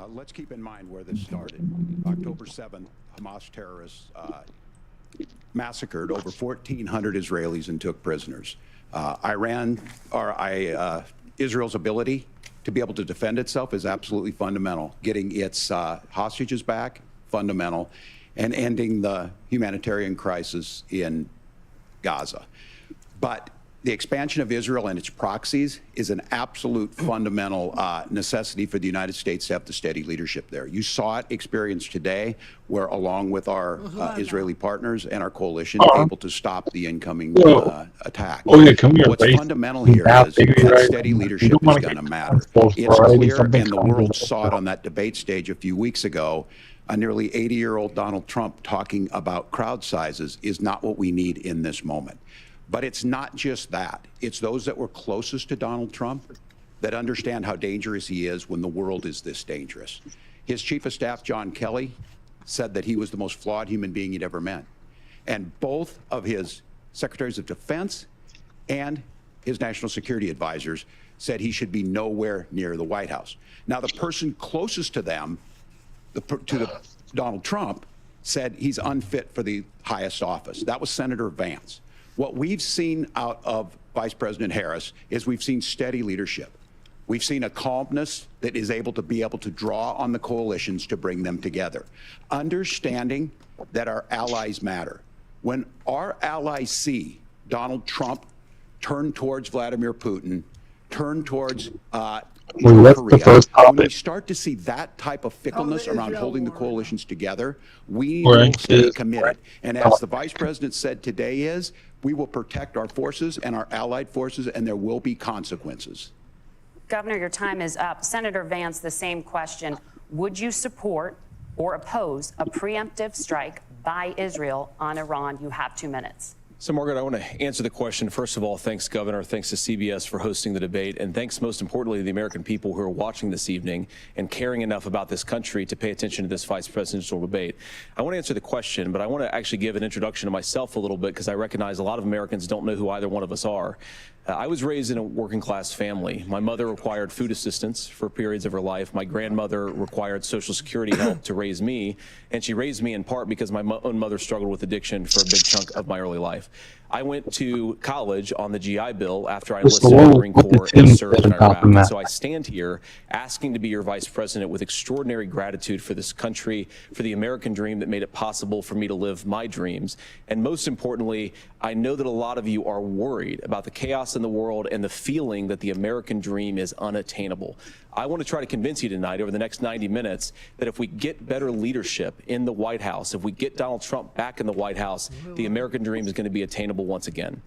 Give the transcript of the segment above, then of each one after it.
Let's keep in mind where this started. October 7th, Hamas terrorists massacred over 1,400 Israelis and took prisoners. Israel's ability to be able to defend itself is absolutely fundamental. Getting its hostages back, fundamental, and ending the humanitarian crisis in Gaza. But the expansion of Israel and its proxies is an absolute fundamental necessity for the United States to have the steady leadership there. You saw it experienced today, where along with our Israeli partners and our coalition, able to stop the incoming attack. Oh yeah, come here. What's fundamental here is that steady leadership is going to matter. It's clear, and the world saw it on that debate stage a few weeks ago. A nearly 80-year-old Donald Trump talking about crowd sizes is not what we need in this moment. But it's not just that. It's those that were closest to Donald Trump that understand how dangerous he is when the world is this dangerous. His chief of staff, John Kelly, said that he was the most flawed human being he'd ever met. And both of his secretaries of defense and his national security advisors said he should be nowhere near the White House. Now, the person closest to them, Donald Trump, said he's unfit for the highest office. That was Senator Vance. What we've seen out of Vice President Harris is we've seen steady leadership. We've seen a calmness that is able to draw on the coalitions to bring them together. Understanding that our allies matter. When our allies see Donald Trump turn towards Vladimir Putin, turn towards North Korea, when we start to see that type of fickleness around holding the coalitions together, we will stay committed. And as the Vice President said today we will protect our forces and our allied forces, and there will be consequences. Governor, your time is up. Senator Vance, the same question. Would you support or oppose a preemptive strike by Israel on Iran? You have 2 minutes. So, Margaret, I want to answer the question. First of all, thanks, Governor. Thanks to CBS for hosting the debate. And thanks, most importantly, to the American people who are watching this evening and caring enough about this country to pay attention to this vice presidential debate. I want to answer the question, but I want to actually give an introduction to myself a little bit, because I recognize a lot of Americans don't know who either one of us are. I was raised in a working class family. My mother required food assistance for periods of her life. My grandmother required Social Security help to raise me. And she raised me in part because my own mother struggled with addiction for a big chunk of my early life. I went to college on the GI Bill after I enlisted in the Marine Corps and served in Iraq. And so I stand here asking to be your vice president with extraordinary gratitude for this country, for the American dream that made it possible for me to live my dreams. And most importantly, I know that a lot of you are worried about the chaos in the world and the feeling that the American dream is unattainable. I want to try to convince you tonight over the next 90 minutes that if we get better leadership in the White House, if we get Donald Trump back in the White House, the American dream is going to be attainable once again.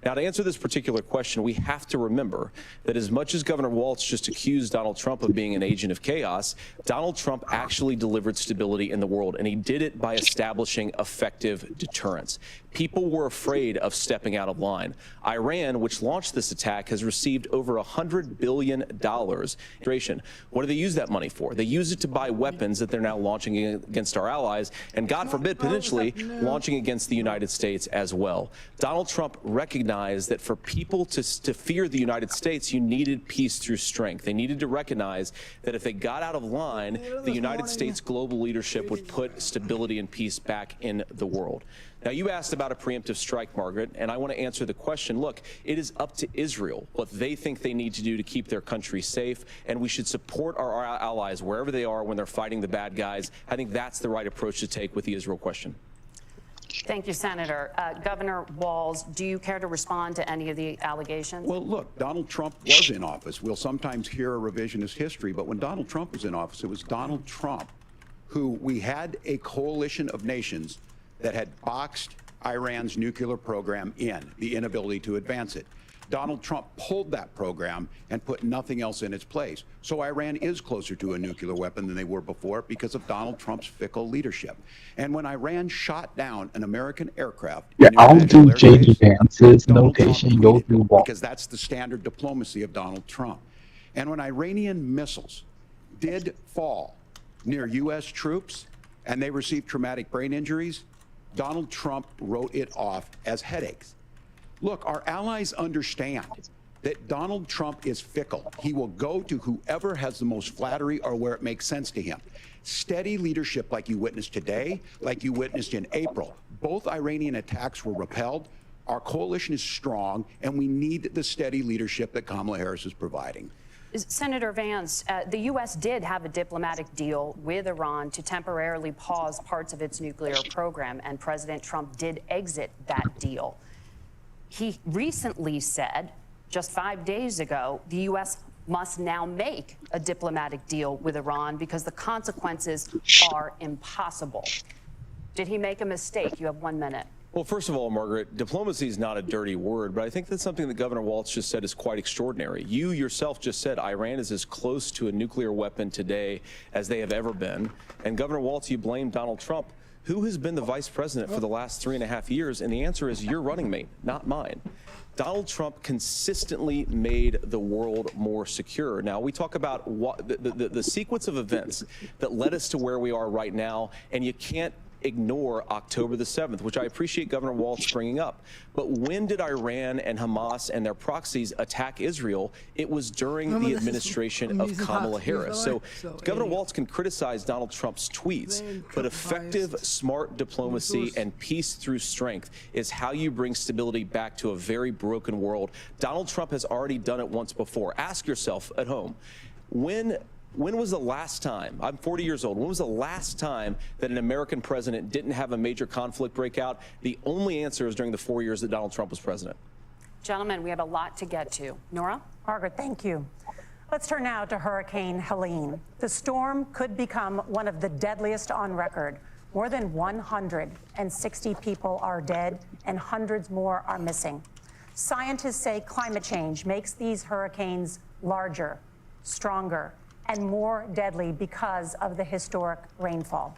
Now, to answer this particular question, we have to remember that as much as Governor Walz just accused Donald Trump of being an agent of chaos, Donald Trump actually delivered stability in the world, and he did it by establishing effective deterrence. People were afraid of stepping out of line. Iran, which launched this attack, has received over $100 billion. What do they use that money for? They use it to buy weapons that they're now launching against our allies, and God forbid, potentially launching against the United States as well. Donald Trump recognized that for people to fear the United States, you needed peace through strength. They needed to recognize that if they got out of line, the United States global leadership would put stability and peace back in the world. Now, you asked about a preemptive strike, Margaret, and I want to answer the question. Look, it is up to Israel what they think they need to do to keep their country safe, and we should support our allies wherever they are when they're fighting the bad guys. I think that's the right approach to take with the Israel question. Thank you, Senator. Governor Walz, do you care to respond to any of the allegations? Well, look, Donald Trump was in office. We'll sometimes hear a revisionist history, but when Donald Trump was in office, it was Donald Trump who we had a coalition of nations that had boxed Iran's nuclear program in, the inability to advance it. Donald Trump pulled that program and put nothing else in its place. So Iran is closer to a nuclear weapon than they were before because of Donald Trump's fickle leadership. And when Iran shot down an American aircraft, I'll do J.D. Vance's notation, you'll do Walz. Because that's the standard diplomacy of Donald Trump. And when Iranian missiles did fall near U.S. troops and they received traumatic brain injuries, Donald Trump wrote it off as headaches. Look, our allies understand that Donald Trump is fickle. He will go to whoever has the most flattery or where it makes sense to him. Steady leadership like you witnessed today, like you witnessed in April. Both Iranian attacks were repelled. Our coalition is strong, and we need the steady leadership that Kamala Harris is providing. Senator Vance, the U.S. did have a diplomatic deal with Iran to temporarily pause parts of its nuclear program, and President Trump did exit that deal. He recently said, just 5 days ago, the U.S. must now make a diplomatic deal with Iran because the consequences are impossible. Did he make a mistake? You have 1 minute. Well, first of all, Margaret, diplomacy is not a dirty word, but I think that's something that Governor Walz just said is quite extraordinary. You yourself just said Iran is as close to a nuclear weapon today as they have ever been. And Governor Walz, you blame Donald Trump. Who has been the vice president for the last 3.5 years? And the answer is your running mate, not mine. Donald Trump consistently made the world more secure. Now, we talk about what, the sequence of events that led us to where we are right now, and you can't ignore October the 7th, which I appreciate Governor Walz bringing up. But when did Iran and Hamas and their proxies attack Israel? It was during the administration of Kamala Harris. So Governor Walz can criticize Donald Trump's tweets, but effective, smart diplomacy and peace through strength is how you bring stability back to a very broken world. Donald Trump has already done it once before. Ask yourself at home, when was the last time, I'm 40 years old, when was the last time that an American president didn't have a major conflict break out? The only answer is during the 4 years that Donald Trump was president. Gentlemen, we have a lot to get to. Nora? Margaret, thank you. Let's turn now to Hurricane Helene. The storm could become one of the deadliest on record. More than 160 people are dead and hundreds more are missing. Scientists say climate change makes these hurricanes larger, stronger, and more deadly because of the historic rainfall.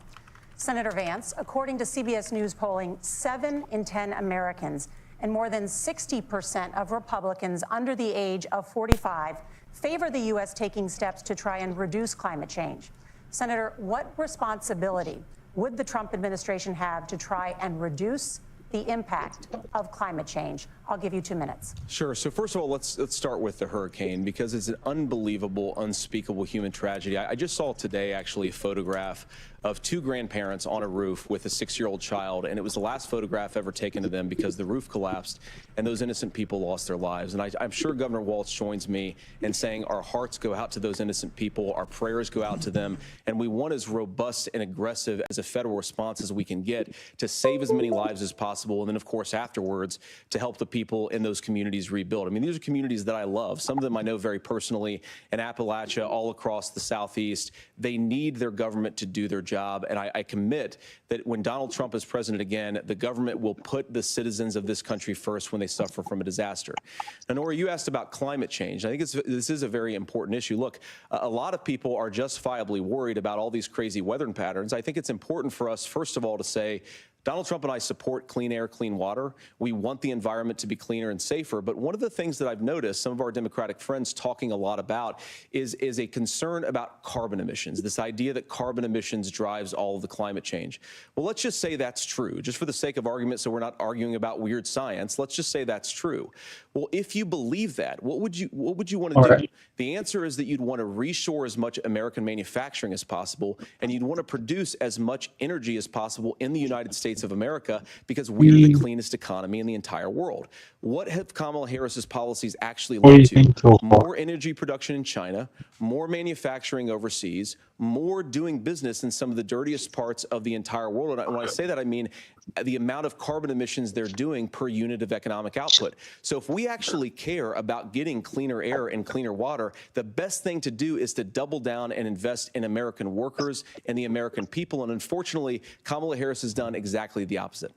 Senator Vance, according to CBS News polling, 7 in 10 Americans and more than 60% of Republicans under the age of 45 favor the U.S. taking steps to try and reduce climate change. Senator, what responsibility would the Trump administration have to try and reduce the impact of climate change? I'll give you 2 minutes. Sure. So first of all, let's start with the hurricane, because it's an unbelievable, unspeakable human tragedy. I just saw today, actually, a photograph of 2 grandparents on a roof with a 6-year-old child, and it was the last photograph ever taken of them because the roof collapsed and those innocent people lost their lives. And I'm sure Governor Walz joins me in saying our hearts go out to those innocent people, our prayers go out to them, and we want as robust and aggressive as a federal response as we can get to save as many lives as possible, and then, of course, afterwards, to help the people in those communities rebuild. I mean, these are communities that I love. Some of them I know very personally in Appalachia, all across the Southeast. They need their government to do their job, and I commit that when Donald Trump is president again, the government will put the citizens of this country first when they suffer from a disaster. Now, Nora, you asked about climate change. I think this is a very important issue. Look, a lot of people are justifiably worried about all these crazy weather patterns. I think it's important for us, first of all, to say Donald Trump and I support clean air, clean water. We want the environment to be cleaner and safer. But one of the things that I've noticed some of our Democratic friends talking a lot about is a concern about carbon emissions, this idea that carbon emissions drives all of the climate change. Well, let's just say that's true, just for the sake of argument, so we're not arguing about weird science. Let's just say that's true. Well, if you believe that, what would you want to do? Right. The answer is that you'd want to reshore as much American manufacturing as possible, and you'd want to produce as much energy as possible in the United States of America, because we're the cleanest economy in the entire world. What have Kamala Harris's policies actually led to? More energy production in China, more manufacturing overseas, more doing business in some of the dirtiest parts of the entire world. And when I say that, I mean the amount of carbon emissions they're doing per unit of economic output. So if we actually care about getting cleaner air and cleaner water, the best thing to do is to double down and invest in American workers and the American people. And unfortunately, Kamala Harris has done exactly the opposite.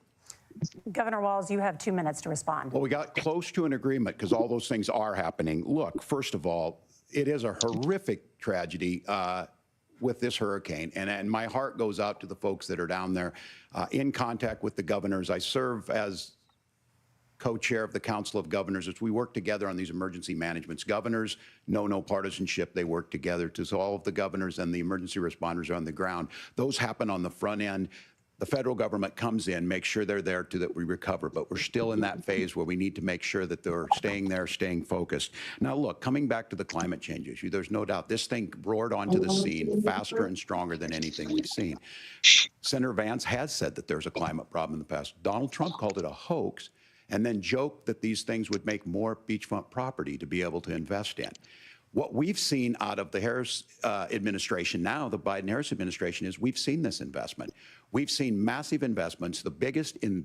Governor Walz, you have 2 minutes to respond. Well, we got close to an agreement because all those things are happening. Look, first of all, it is a horrific tragedy with this hurricane, and my heart goes out to the folks that are down there in contact with the governors. I serve as co-chair of the Council of Governors as we work together on these emergency managements. Governors know no partisanship. They work together. So all of the governors and the emergency responders are on the ground. Those happen on the front end. the federal government comes in, makes sure they're there to that we recover. But we're still in that phase where we need to make sure that they're staying there, staying focused. Now, look, coming back to the climate change issue, there's no doubt this thing roared onto the scene faster and stronger than anything we've seen. Senator Vance has said that there's a climate problem in the past. Donald Trump called it a hoax and then joked that these things would make more beachfront property to be able to invest in. What we've seen out of the Harris administration now, the Biden-Harris administration, is we've seen this investment. We've seen massive investments, the biggest in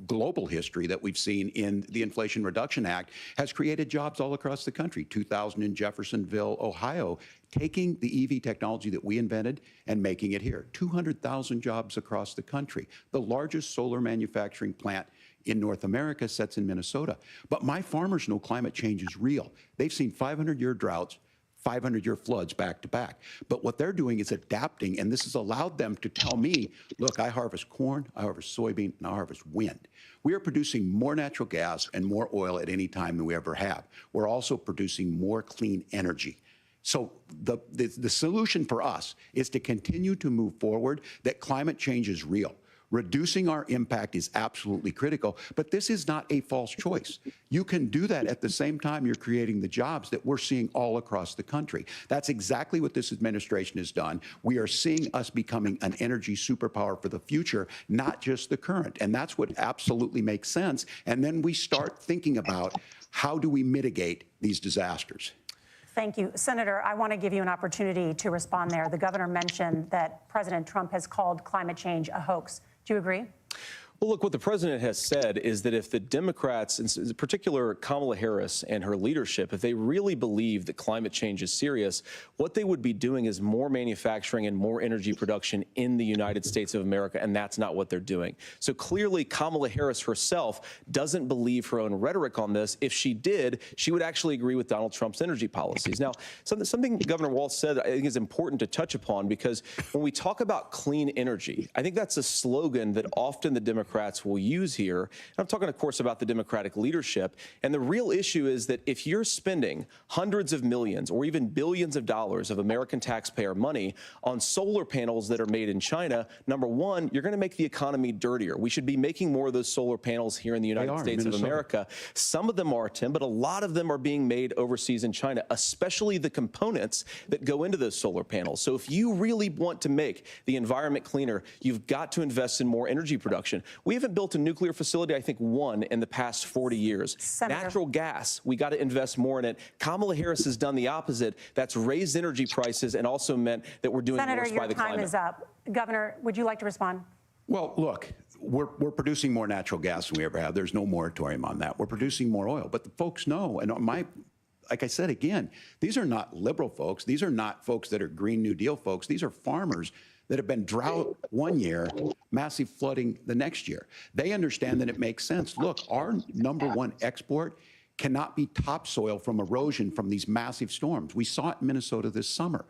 global history that we've seen in the Inflation Reduction Act, has created jobs all across the country. 2,000 in Jeffersonville, Ohio, taking the EV technology that we invented and making it here. 200,000 jobs across the country. The largest solar manufacturing plant in North America sits in Minnesota. But my farmers know climate change is real. They've seen 500-year droughts, 500-year floods back to back. But what they're doing is adapting, and this has allowed them to tell me, look, I harvest corn, I harvest soybean, and I harvest wind. We are producing more natural gas and more oil at any time than we ever have. We're also producing more clean energy. So the solution for us is to continue to move forward, that climate change is real. Reducing our impact is absolutely critical, but this is not a false choice. You can do that at the same time you're creating the jobs that we're seeing all across the country. That's exactly what this administration has done. We are seeing us becoming an energy superpower for the future, not just the current. And that's what absolutely makes sense. And then we start thinking about how do we mitigate these disasters. Thank you. Senator, I want to give you an opportunity to respond there. The governor mentioned that President Trump has called climate change a hoax. Do you agree? Well, look, what the president has said is that if the Democrats, in particular Kamala Harris and her leadership, if they really believe that climate change is serious, what they would be doing is more manufacturing and more energy production in the United States of America, and that's not what they're doing. So clearly, Kamala Harris herself doesn't believe her own rhetoric on this. If she did, she would actually agree with Donald Trump's energy policies. Now, something Governor Walz said I think is important to touch upon, because when we talk about clean energy, I think that's a slogan that often the Democrats will use here. And I'm talking, of course, about the Democratic leadership. And the real issue is that if you're spending hundreds of millions or even billions of dollars of American taxpayer money on solar panels that are made in China, number one, you're going to make the economy dirtier. We should be making more of those solar panels here in the United States of America. Some of them are, Tim, but a lot of them are being made overseas in China, especially the components that go into those solar panels. So if you really want to make the environment cleaner, you've got to invest in more energy production. We haven't built a nuclear facility, I think, one in the past 40 years. Senator. Natural gas, we got to invest more in it. Kamala Harris has done the opposite. That's raised energy prices and also meant that we're doing Senator, worse by the climate. Senator, your time is up. Governor, would you like to respond? Well, look, we're producing more natural gas than we ever have. There's no moratorium on that. We're producing more oil. But the folks know, and like I said again, these are not liberal folks. These are not folks that are Green New Deal folks. These are farmers that have been drought one year, massive flooding the next year. They understand that it makes sense. Look, our number one export cannot be topsoil from erosion from these massive storms. We saw it in Minnesota this summer.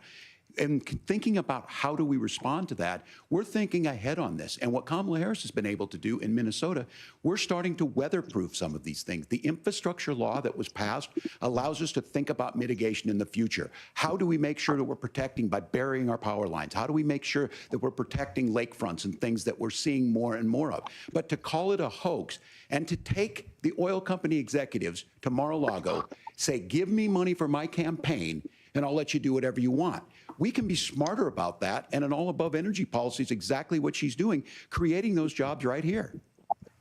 And thinking about how do we respond to that, we're thinking ahead on this. And what Kamala Harris has been able to do in Minnesota, we're starting to weatherproof some of these things. The infrastructure law that was passed allows us to think about mitigation in the future. How do we make sure that we're protecting by burying our power lines? How do we make sure that we're protecting lakefronts and things that we're seeing more and more of? But to call it a hoax and to take the oil company executives to Mar-a-Lago, say, give me money for my campaign, and I'll let you do whatever you want. We can be smarter about that, and an all-above energy policy is exactly what she's doing, creating those jobs right here.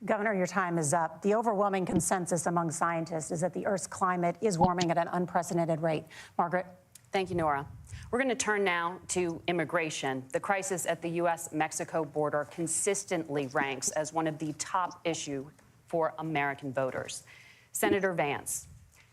Governor, your time is up. The overwhelming consensus among scientists is that the Earth's climate is warming at an unprecedented rate. Margaret? Thank you, Nora. We're going to turn now to immigration. The crisis at the U.S.-Mexico border consistently ranks as one of the top issues for American voters. Senator Vance,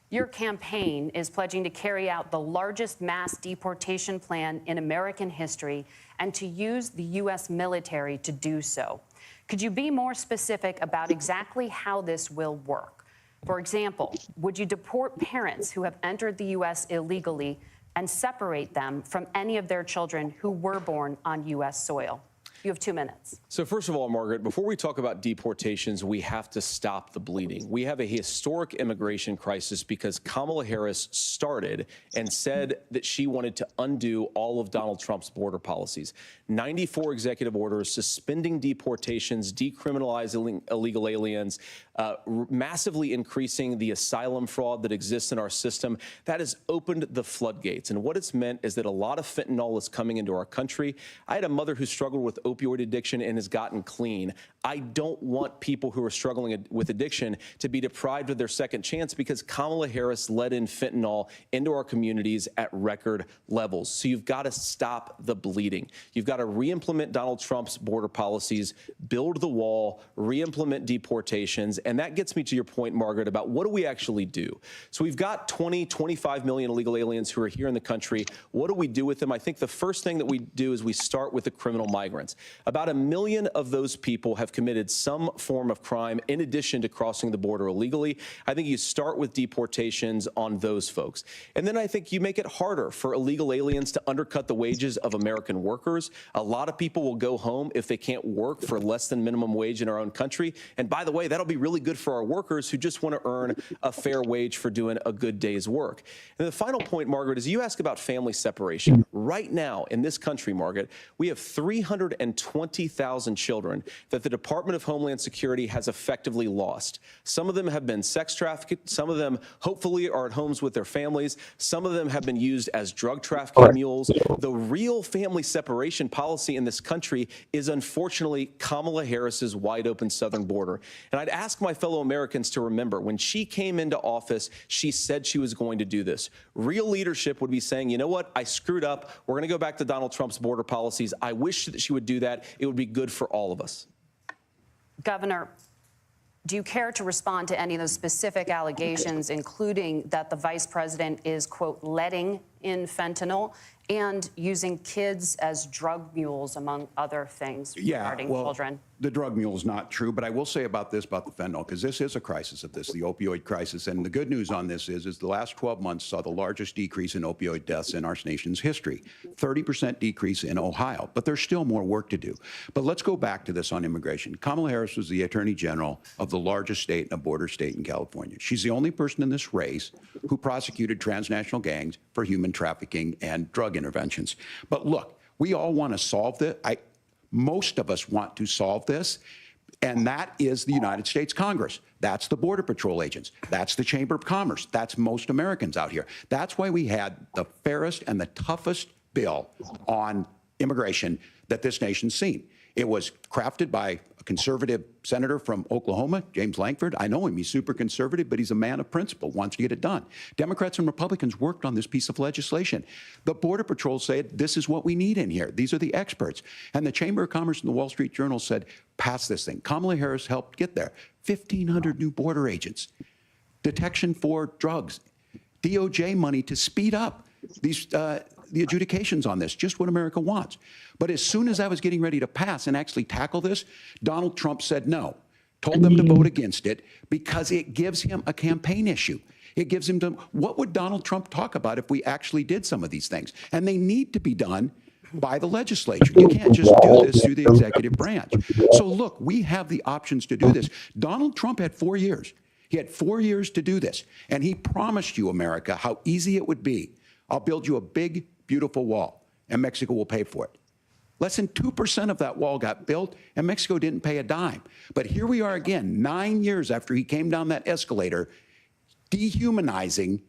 your campaign is pledging to carry out the largest mass deportation plan in American history and to use the U.S. military to do so. Could you be more specific about exactly how this will work? For example, would you deport parents who have entered the U.S. illegally and separate them from any of their children who were born on U.S. soil? You have 2 minutes. So first of all, Margaret, before we talk about deportations, we have to stop the bleeding. We have a historic immigration crisis because Kamala Harris started and said that she wanted to undo all of Donald Trump's border policies. 94 executive orders suspending deportations, decriminalizing illegal aliens, massively increasing the asylum fraud that exists in our system. That has opened the floodgates. And what it's meant is that a lot of fentanyl is coming into our country. I had a mother who struggled with opioid addiction and has gotten clean. I don't want people who are struggling with addiction to be deprived of their second chance because Kamala Harris let in fentanyl into our communities at record levels. So you've got to stop the bleeding. You've got to re-implement Donald Trump's border policies, build the wall, re-implement deportations. And that gets me to your point, Margaret, about what do we actually do? So we've got 25 million illegal aliens who are here in the country. What do we do with them? I think the first thing that we do is we start with the criminal migrants. About 1 million of those people have committed some form of crime in addition to crossing the border illegally. I think you start with deportations on those folks. And then I think you make it harder for illegal aliens to undercut the wages of American workers. A lot of people will go home if they can't work for less than minimum wage in our own country. And by the way, that'll be really good for our workers who just want to earn a fair wage for doing a good day's work. And the final point, Margaret, is you ask about family separation. Right now in this country, Margaret, we have 320,000 children that the Department of Homeland Security has effectively lost. Some of them have been sex trafficked. Some of them hopefully are at homes with their families. Some of them have been used as drug trafficking mules. The real family separation policy in this country is unfortunately Kamala Harris's wide open southern border. And I'd ask my fellow Americans to remember when she came into office, she said she was going to do this. Real leadership would be saying, you know what, I screwed up. We're going to go back to Donald Trump's border policies. I wish that she would do that. It would be good for all of us. Governor, do you care to respond to any of those specific allegations, including that the vice president is, quote, letting in fentanyl and using kids as drug mules, among other things regarding children? The drug mule is not true, but I will say about this, about the fentanyl, because this is a crisis of this, the opioid crisis. And the good news on this is the last 12 months saw the largest decrease in opioid deaths in our nation's history, 30% decrease in Ohio. But there's still more work to do. But let's go back to this on immigration. Kamala Harris was the Attorney General of the largest state and a border state in California. She's the only person in this race who prosecuted transnational gangs for human trafficking and drug interventions. But look, we all want to solve this. Most of us want to solve this, and that is the United States Congress. That's the Border Patrol agents. That's the Chamber of Commerce. That's most Americans out here. That's why we had the fairest and the toughest bill on immigration that this nation's seen. It was crafted by a conservative senator from Oklahoma, James Lankford. I know him. He's super conservative, but he's a man of principle, wants to get it done. Democrats and Republicans worked on this piece of legislation. The Border Patrol said, this is what we need in here. These are the experts. And the Chamber of Commerce and the Wall Street Journal said, pass this thing. Kamala Harris helped get there. 1,500 new border agents, detection for drugs, DOJ money to speed up these the adjudications on this, just what America wants. But as soon as I was getting ready to pass and actually tackle this, Donald Trump said no, told them to vote against it because it gives him a campaign issue. It gives him what would Donald Trump talk about if we actually did some of these things? And they need to be done by the legislature. You can't just do this through the executive branch. So look, we have the options to do this. Donald Trump had 4 years. He had 4 years to do this. And he promised you, America, how easy it would be. I'll build you a big, beautiful wall, and Mexico will pay for it. Less than 2% of that wall got built, and Mexico didn't pay a dime. But here we are again, 9 years after he came down that escalator, dehumanizing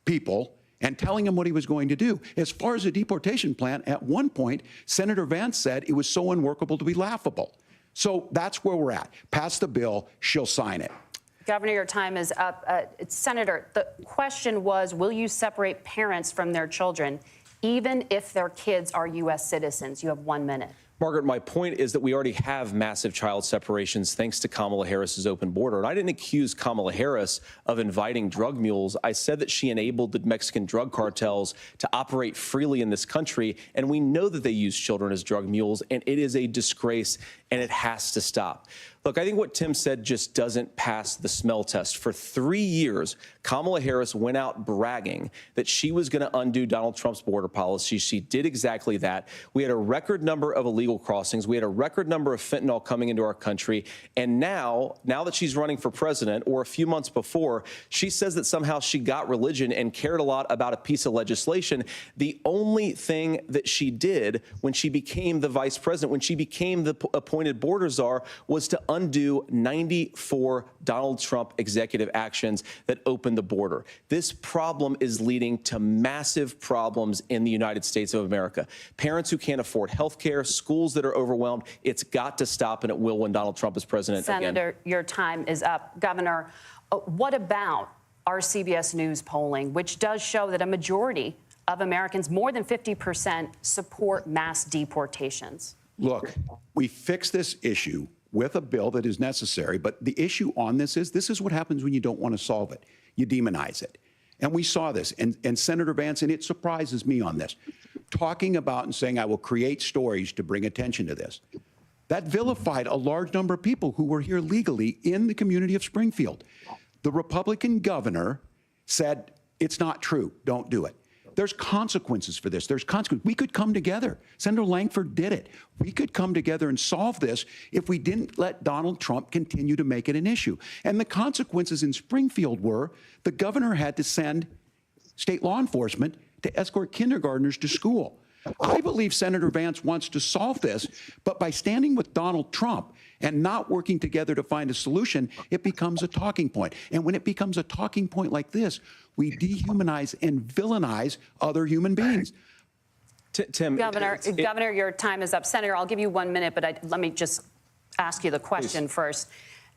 people and telling them what he was going to do. As far as the deportation plan, at one point, Senator Vance said it was so unworkable to be laughable. So that's where we're at. Pass the bill, she'll sign it. Governor, your time is up. Senator, the question was, will you separate parents from their children, even if their kids are U.S. citizens? You have 1 minute. Margaret, my point is that we already have massive child separations thanks to Kamala Harris's open border. And I didn't accuse Kamala Harris of inviting drug mules. I said that she enabled the Mexican drug cartels to operate freely in this country. And we know that they use children as drug mules, and it is a disgrace, and it has to stop. Look, I think what Tim said just doesn't pass the smell test. For 3 years, Kamala Harris went out bragging that she was going to undo Donald Trump's border policy. She did exactly that. We had a record number of illegal illegal crossings. We had a record number of fentanyl coming into our country. And now that she's running for president, or a few months before, she says that somehow she got religion and cared a lot about a piece of legislation. The only thing that she did when she became the vice president, when she became the appointed border czar, was to undo 94 Donald Trump executive actions that opened the border. This problem is leading to massive problems in the United States of America. Parents who can't afford health care, schools that are overwhelmed. It's got to stop, and it will when Donald Trump is president again. Senator, your time is up. Governor, what about our CBS News polling, which does show that a majority of Americans, more than 50%, support mass deportations? Look, we fix this issue with a bill that is necessary, but the issue on this is what happens when you don't want to solve it. You demonize it. And we saw this, and Senator Vance, and it surprises me on this, talking about and saying, I will create stories to bring attention to this. That vilified a large number of people who were here legally in the community of Springfield. The Republican governor said, it's not true, don't do it. There's consequences for this. There's consequences. We could come together. Senator Langford did it. We could come together and solve this if we didn't let Donald Trump continue to make it an issue. And the consequences in Springfield were the governor had to send state law enforcement to escort kindergartners to school. I believe Senator Vance wants to solve this, but by standing with Donald Trump and not working together to find a solution, it becomes a talking point. And when it becomes a talking point like this, we dehumanize and villainize other human beings. Tim, Governor, your time is up. Senator, I'll give you 1 minute, but let me just ask you the question first.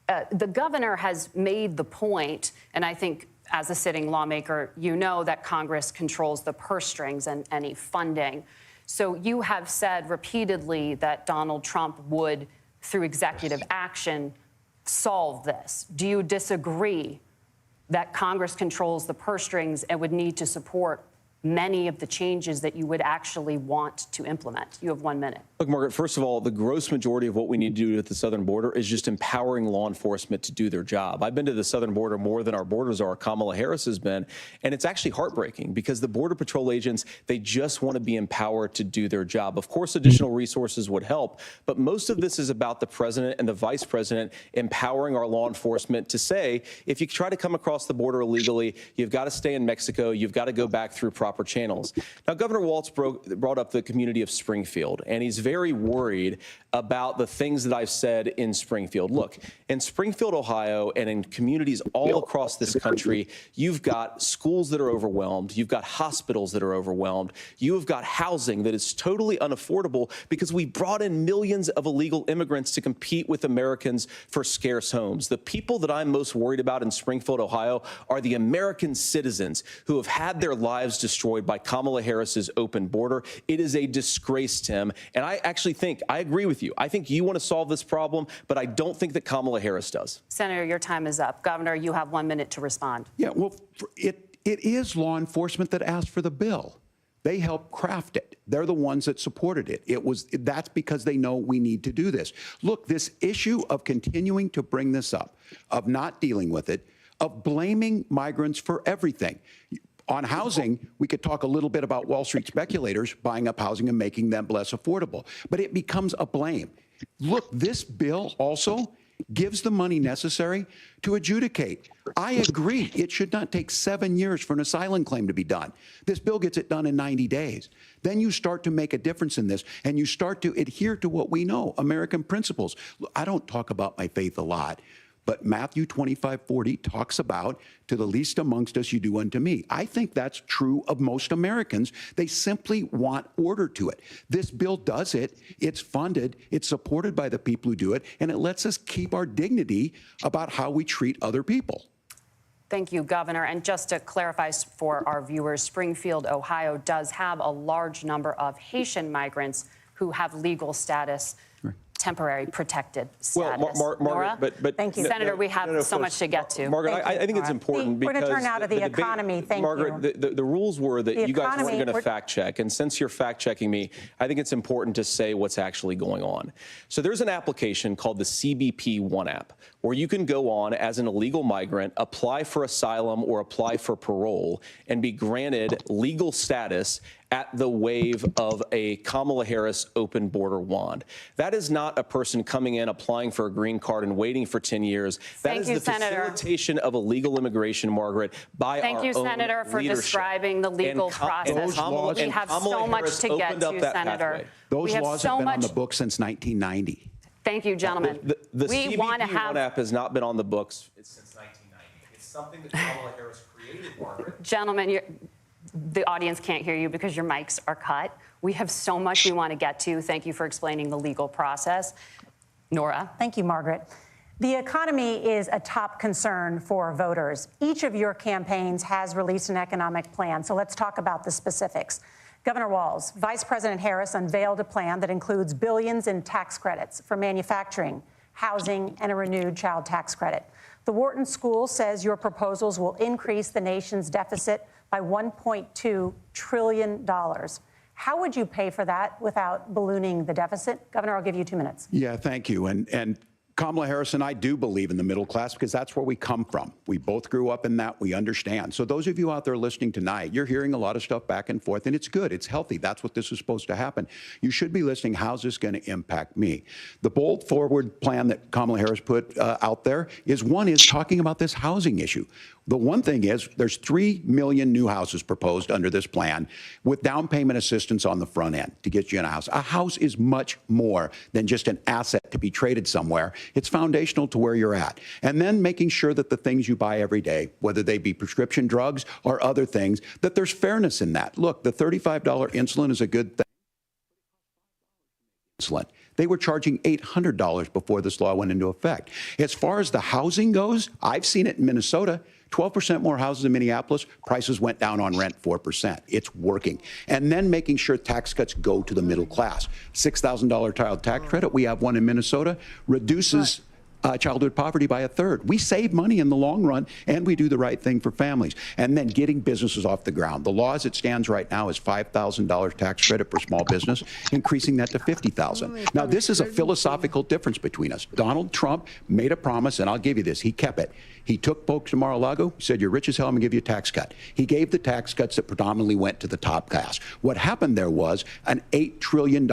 The governor has made the point, and I think as a sitting lawmaker, you know that Congress controls the purse strings and any funding. So you have said repeatedly that Donald Trump would, through executive action, solve this. Do you disagree that Congress controls the purse strings and would need to support many of the changes that you would actually want to implement? You have 1 minute. Look, Margaret, first of all, the gross majority of what we need to do at the southern border is just empowering law enforcement to do their job. I've been to the southern border more than our border czar, Kamala Harris, has been, and it's actually heartbreaking because the Border Patrol agents, they just want to be empowered to do their job. Of course, additional resources would help, but most of this is about the president and the vice president empowering our law enforcement to say, if you try to come across the border illegally, you've got to stay in Mexico, you've got to go back through proper channels. Now, Governor Walz brought up the community of Springfield, and he's very worried about the things that I've said in Springfield. Look, in Springfield, Ohio, and in communities all across this country, you've got schools that are overwhelmed. You've got hospitals that are overwhelmed. You have got housing that is totally unaffordable because we brought in millions of illegal immigrants to compete with Americans for scarce homes. The people that I'm most worried about in Springfield, Ohio, are the American citizens who have had their lives destroyed by Kamala Harris's open border. It is a disgrace, Tim. And I actually think, I agree with you. I think you want to solve this problem, but I don't think that Kamala Harris does. Senator, your time is up. Governor, you have 1 minute to respond. Yeah, well, it is law enforcement that asked for the bill. They helped craft it. They're the ones that supported it. That's because they know we need to do this. Look, this issue of continuing to bring this up, of not dealing with it, of blaming migrants for everything. On housing, we could talk a little bit about Wall Street speculators buying up housing and making them less affordable, but it becomes a blame. Look, this bill also gives the money necessary to adjudicate. I agree, it should not take 7 years for an asylum claim to be done. This bill gets it done in 90 days. Then you start to make a difference in this, and you start to adhere to what we know, American principles. I don't talk about my faith a lot, but Matthew 25:40 talks about, to the least amongst us you do unto me. I think that's true of most Americans. They simply want order to it. This bill does it. It's funded. It's supported by the people who do it. And it lets us keep our dignity about how we treat other people. Thank you, Governor. And just to clarify for our viewers, Springfield, Ohio does have a large number of Haitian migrants who have legal status. Right. Temporary protected status. Well, Margaret, but thank you, Senator. We have so much to get to. Margaret, I think it's important because we're going to turn now to the economy. Thank you, Margaret. The rules were that you guys weren't going to fact check, and since you're fact checking me, I think it's important to say what's actually going on. So there's an application called the CBP One app, where you can go on as an illegal migrant, apply for asylum or apply for parole, and be granted legal status at the wave of a Kamala Harris open border wand. That is not a person coming in, applying for a green card and waiting for 10 years. That is the facilitation of illegal immigration, Margaret, by our own leadership. Thank you, Senator, for describing the legal process. We have so much to get to, Senator. Those laws have been on the books since 1990. Thank you, gentlemen. The CBP app has not been on the books since 1990. It's something that Kamala Harris created, Margaret. Gentlemen, the audience can't hear you because your mics are cut. We have so much we want to get to. Thank you for explaining the legal process. Nora. Thank you, Margaret. The economy is a top concern for voters. Each of your campaigns has released an economic plan, so let's talk about the specifics. Governor Walz, Vice President Harris unveiled a plan that includes billions in tax credits for manufacturing, housing, and a renewed child tax credit. The Wharton School says your proposals will increase the nation's deficit by $1.2 trillion. How would you pay for that without ballooning the deficit? Governor, I'll give you 2 minutes. Yeah, thank you. And Kamala Harris and I do believe in the middle class because that's where we come from. We both grew up in that. We understand. So those of you out there listening tonight, you're hearing a lot of stuff back and forth, and it's good. It's healthy. That's what this is supposed to happen. You should be listening. How's this going to impact me? The bold forward plan that Kamala Harris put out there is talking about this housing issue. The one thing is there's 3 million new houses proposed under this plan with down payment assistance on the front end to get you in a house. A house is much more than just an asset to be traded somewhere. It's foundational to where you're at. And then making sure that the things you buy every day, whether they be prescription drugs or other things, that there's fairness in that. Look, the $35 insulin is a good thing. Insulin. They were charging $800 before this law went into effect. As far as the housing goes, I've seen it in Minnesota. 12% more houses in Minneapolis, prices went down on rent 4%. It's working. And then making sure tax cuts go to the middle class. $6,000 child tax credit, we have one in Minnesota, reduces childhood poverty by 1/3. We save money in the long run, and we do the right thing for families. And then getting businesses off the ground. The law as it stands right now is $5,000 tax credit for small business, increasing that to $50,000. Now, this is a philosophical difference between us. Donald Trump made a promise, and I'll give you this. He kept it. He took folks to Mar-a-Lago, said, you're rich as hell, I'm going to give you a tax cut. He gave the tax cuts that predominantly went to the top class. What happened there was an $8 trillion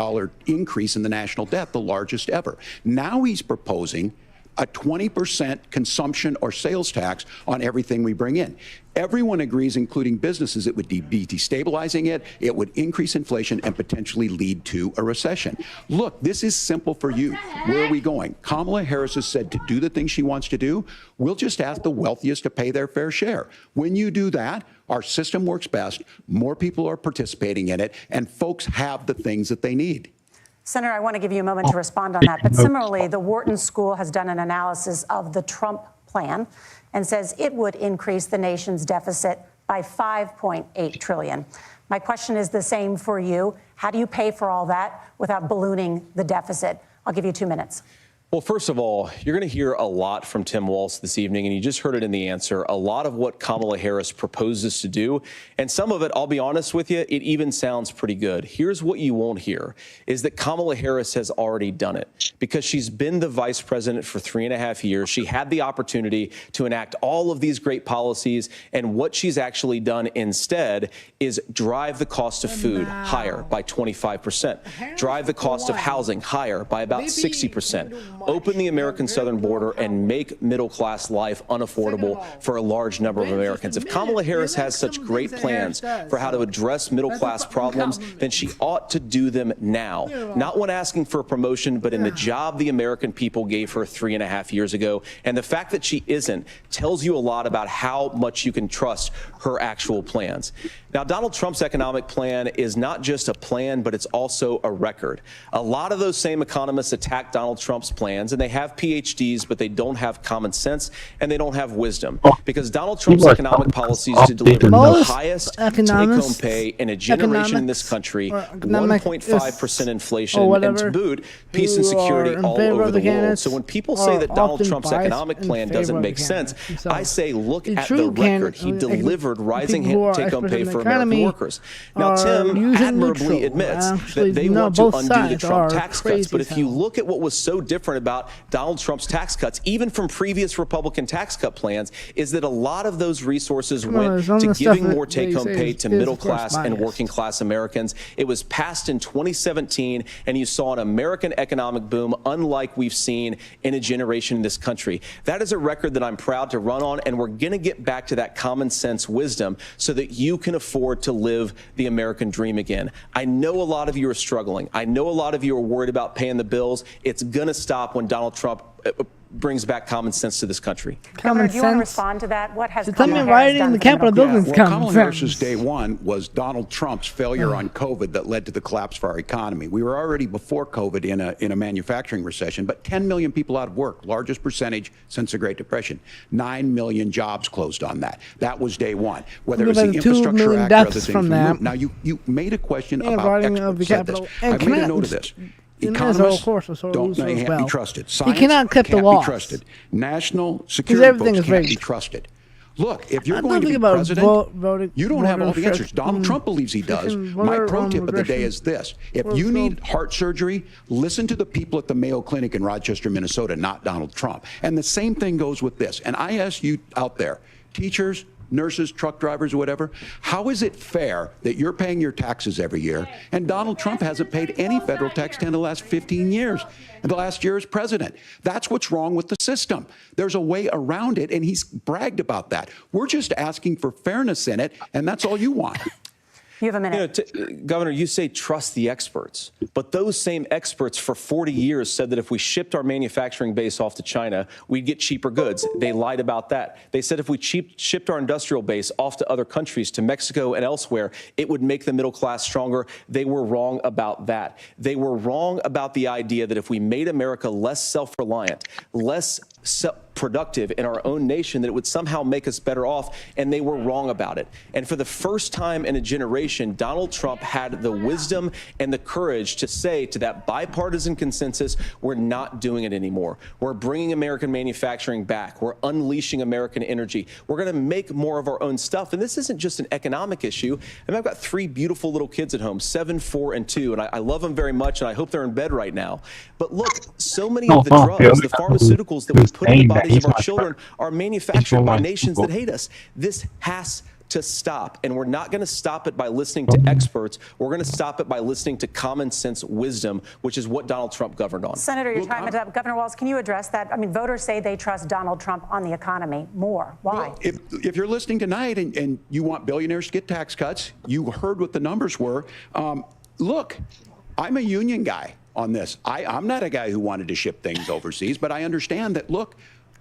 increase in the national debt, the largest ever. Now he's proposing a 20% consumption or sales tax on everything we bring in. Everyone agrees, including businesses, it would be destabilizing it, it would increase inflation and potentially lead to a recession. Look, this is simple for you. Where are we going? Kamala Harris has said to do the things she wants to do. We'll just ask the wealthiest to pay their fair share. When you do that, our system works best, more people are participating in it, and folks have the things that they need. Senator, I want to give you a moment to respond on that. But similarly, the Wharton School has done an analysis of the Trump plan and says it would increase the nation's deficit by $5.8 trillion. My question is the same for you. How do you pay for all that without ballooning the deficit? I'll give you 2 minutes. Well, first of all, you're going to hear a lot from Tim Walz this evening, and you just heard it in the answer, a lot of what Kamala Harris proposes to do. And some of it, I'll be honest with you, it even sounds pretty good. Here's what you won't hear, is that Kamala Harris has already done it. Because she's been the vice president for 3.5 years. She had the opportunity to enact all of these great policies, and what she's actually done instead is drive the cost of food higher by 25%, drive the cost of housing higher by about 60%. Open the American southern border and make middle-class life unaffordable for a large number of Americans. If Kamala Harris has such great plans for how to address middle-class problems, then she ought to do them now. Not when asking for a promotion, but in the job the American people gave her 3.5 years ago. And the fact that she isn't tells you a lot about how much you can trust her actual plans. Now, Donald Trump's economic plan is not just a plan, but it's also a record. A lot of those same economists attack Donald Trump's plans, and they have PhDs, but they don't have common sense and they don't have wisdom. Because Donald Trump's economic policies to deliver the highest take-home pay in a generation in this country, 1.5% inflation, and to boot, peace and security all over the world. So when people say that Donald Trump's economic plan doesn't make sense, I say look at the record. He delivered rising take-home pay for American workers. Now, Tim admirably admits that they want to undo the Trump tax cuts, but if you look at what was so different about Donald Trump's tax cuts, even from previous Republican tax cut plans, is that a lot of those resources went to giving more take-home pay to middle class and working class Americans. It was passed in 2017, and you saw an American economic boom unlike we've seen in a generation in this country. That is a record that I'm proud to run on, and we're going to get back to that common sense wisdom so that you can afford to live the American dream again. I know a lot of you are struggling. I know a lot of you are worried about paying the bills. It's going to stop when Donald Trump brings back common sense to this country. Governor, do you want to respond to that? What has Kamala Harris done? The Capitol building's well, Kamala Harris's day one was Donald Trump's failure on COVID that led to the collapse of our economy. We were already before COVID in a manufacturing recession, but 10 million people out of work, largest percentage since the Great Depression. 9 million jobs closed on that. That was day one. Whether it was the Infrastructure Act or other things we moved. Now, you made a question about experts said this. I've made a note of this. Economists can't be trusted. Science cannot cut the can't laws. be trusted. National security folks can't be trusted. Look, if you're going to be president, you don't have all the answers. Donald Trump believes he does. My pro tip of the day is this. If you need heart surgery, listen to the people at the Mayo Clinic in Rochester, Minnesota, not Donald Trump. And the same thing goes with this. And I ask you out there, teachers, nurses, truck drivers, whatever, how is it fair that you're paying your taxes every year and Donald Trump hasn't paid any federal tax in the last 15 years, and the last year as president? That's what's wrong with the system. There's a way around it, and he's bragged about that. We're just asking for fairness in it, and that's all you want. You have a minute. Governor, you say trust the experts, but those same experts for 40 years said that if we shipped our manufacturing base off to China, we'd get cheaper goods. They lied about that. They said if we shipped our industrial base off to other countries, to Mexico and elsewhere, it would make the middle class stronger. They were wrong about that. They were wrong about the idea that if we made America less self-reliant, less productive in our own nation, that it would somehow make us better off, and they were wrong about it. And for the first time in a generation, Donald Trump had the wisdom and the courage to say to that bipartisan consensus, we're not doing it anymore. We're bringing American manufacturing back. We're unleashing American energy. We're going to make more of our own stuff. And this isn't just an economic issue. I mean, I've got 3 beautiful little kids at home, 7, 4, and 2, and I love them very much, and I hope they're in bed right now. But look, so many of the drugs, the pharmaceuticals that we put in the bodies of our children are manufactured by nations that hate us. This has to stop, and we're not going to stop it by listening to experts. We're going to stop it by listening to common sense wisdom, which is what Donald Trump governed on. Senator, your time is up. Governor Walz, can you address that? I mean, voters say they trust Donald Trump on the economy more. Why? Well, if you're listening tonight and you want billionaires to get tax cuts, you heard what the numbers were. Look, I'm a union guy on this. I'm not a guy who wanted to ship things overseas, but I understand that, look,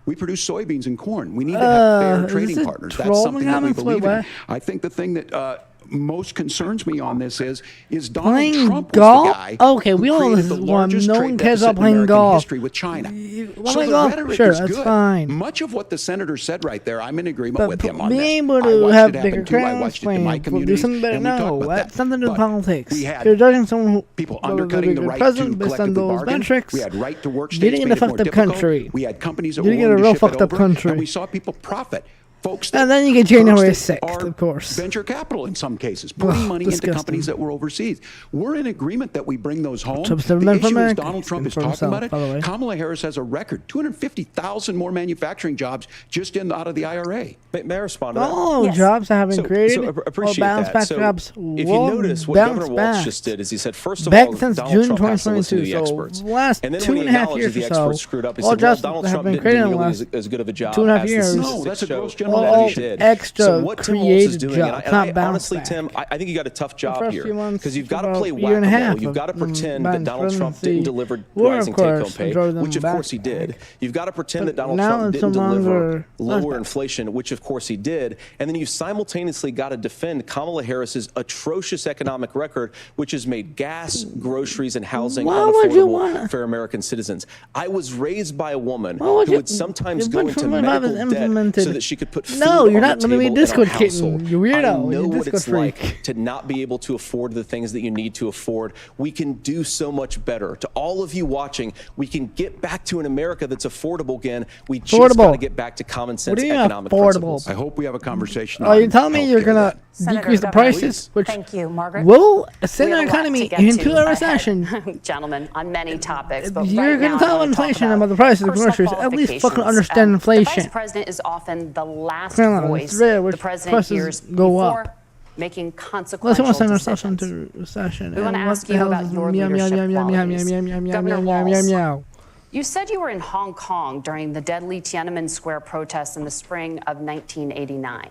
we produce soybeans and corn. We need to have fair trading partners. That's something that we believe in. I think the thing that most concerns me on this is Donald Trump was the guy who created the largest trade deficit in American history with China. So the rhetoric is good. Fine. Much of what the senator said right there, I'm in agreement with him on this. Being able to have bigger crowds playing, do something better. No, that's something to politics. You're judging someone who people undercutting the right to collectively bargain. We had right to work states made it more difficult. We had companies that were willing to ship it over, and we saw people profit. Folks and then you get January 6th, of course. Venture capital in some cases, putting money into companies that were overseas. We're in agreement that we bring those home. The issue is Donald Trump is talking about it. Kamala Harris has a record, 250,000 more manufacturing jobs just out of the IRA. May I respond to that? Oh, yes. Jobs have been created. So appreciate bounce that. back So jobs if you notice, what Governor Walz just did is he said, first of back all, since Donald June Trump has to listen to the 2022, experts. Last and then 2.5 years the or so, experts screwed up, he all said, well, jobs Donald have Trump been didn't created do in the nearly last as good of a job 2.5 as years. the No, that's a statistics gross show generalization. that he did. Extra So what Tim Walz is created doing, jobs, and I not bounce honestly, back. Tim, I think you got a tough job first here few months, because you've got to about play a year and a half whack-a-mole. You've got to of pretend that Donald Trump presidency didn't deliver were, rising of course, take-home pay, drove them which of course he back. did. You've got to pretend that Donald now Trump it's didn't no deliver longer lower inflation, which of course he did. And then you've simultaneously got to defend Kamala Harris's atrocious economic record, which has made gas, groceries, and housing unaffordable for American citizens. I was raised by a woman who would sometimes go into medical debt so that she could put put food No, you're on not the letting me table in our Discord kitten. household. You weirdo. I know You're what Discord it's freak. like to not be able to afford the things that you need to afford. We can do so much better. To all of you watching, we can get back to an America that's affordable again. We just got to get back to common sense economic principles. I hope we have a conversation. Are you telling me you're going to decrease the prices? Which Thank you, Margaret. will send our economy into a recession. Gentlemen, on many topics, but You're right going now to tell I wanna talk inflation about about the prices of personal groceries. At least fucking qualifications. understand The inflation. vice president is often the last Carolina, voice it's rare which the president prices hears go before up. making Let's consequential want to send ourselves decisions. into recession. We want to And what ask the you hell about is your meow, meow, leadership meow, meow, meow, qualities. meow, meow, meow, Governor meow, meow, Walz, meow. you said you were in Hong Kong during the deadly Tiananmen Square protests in the spring of 1989.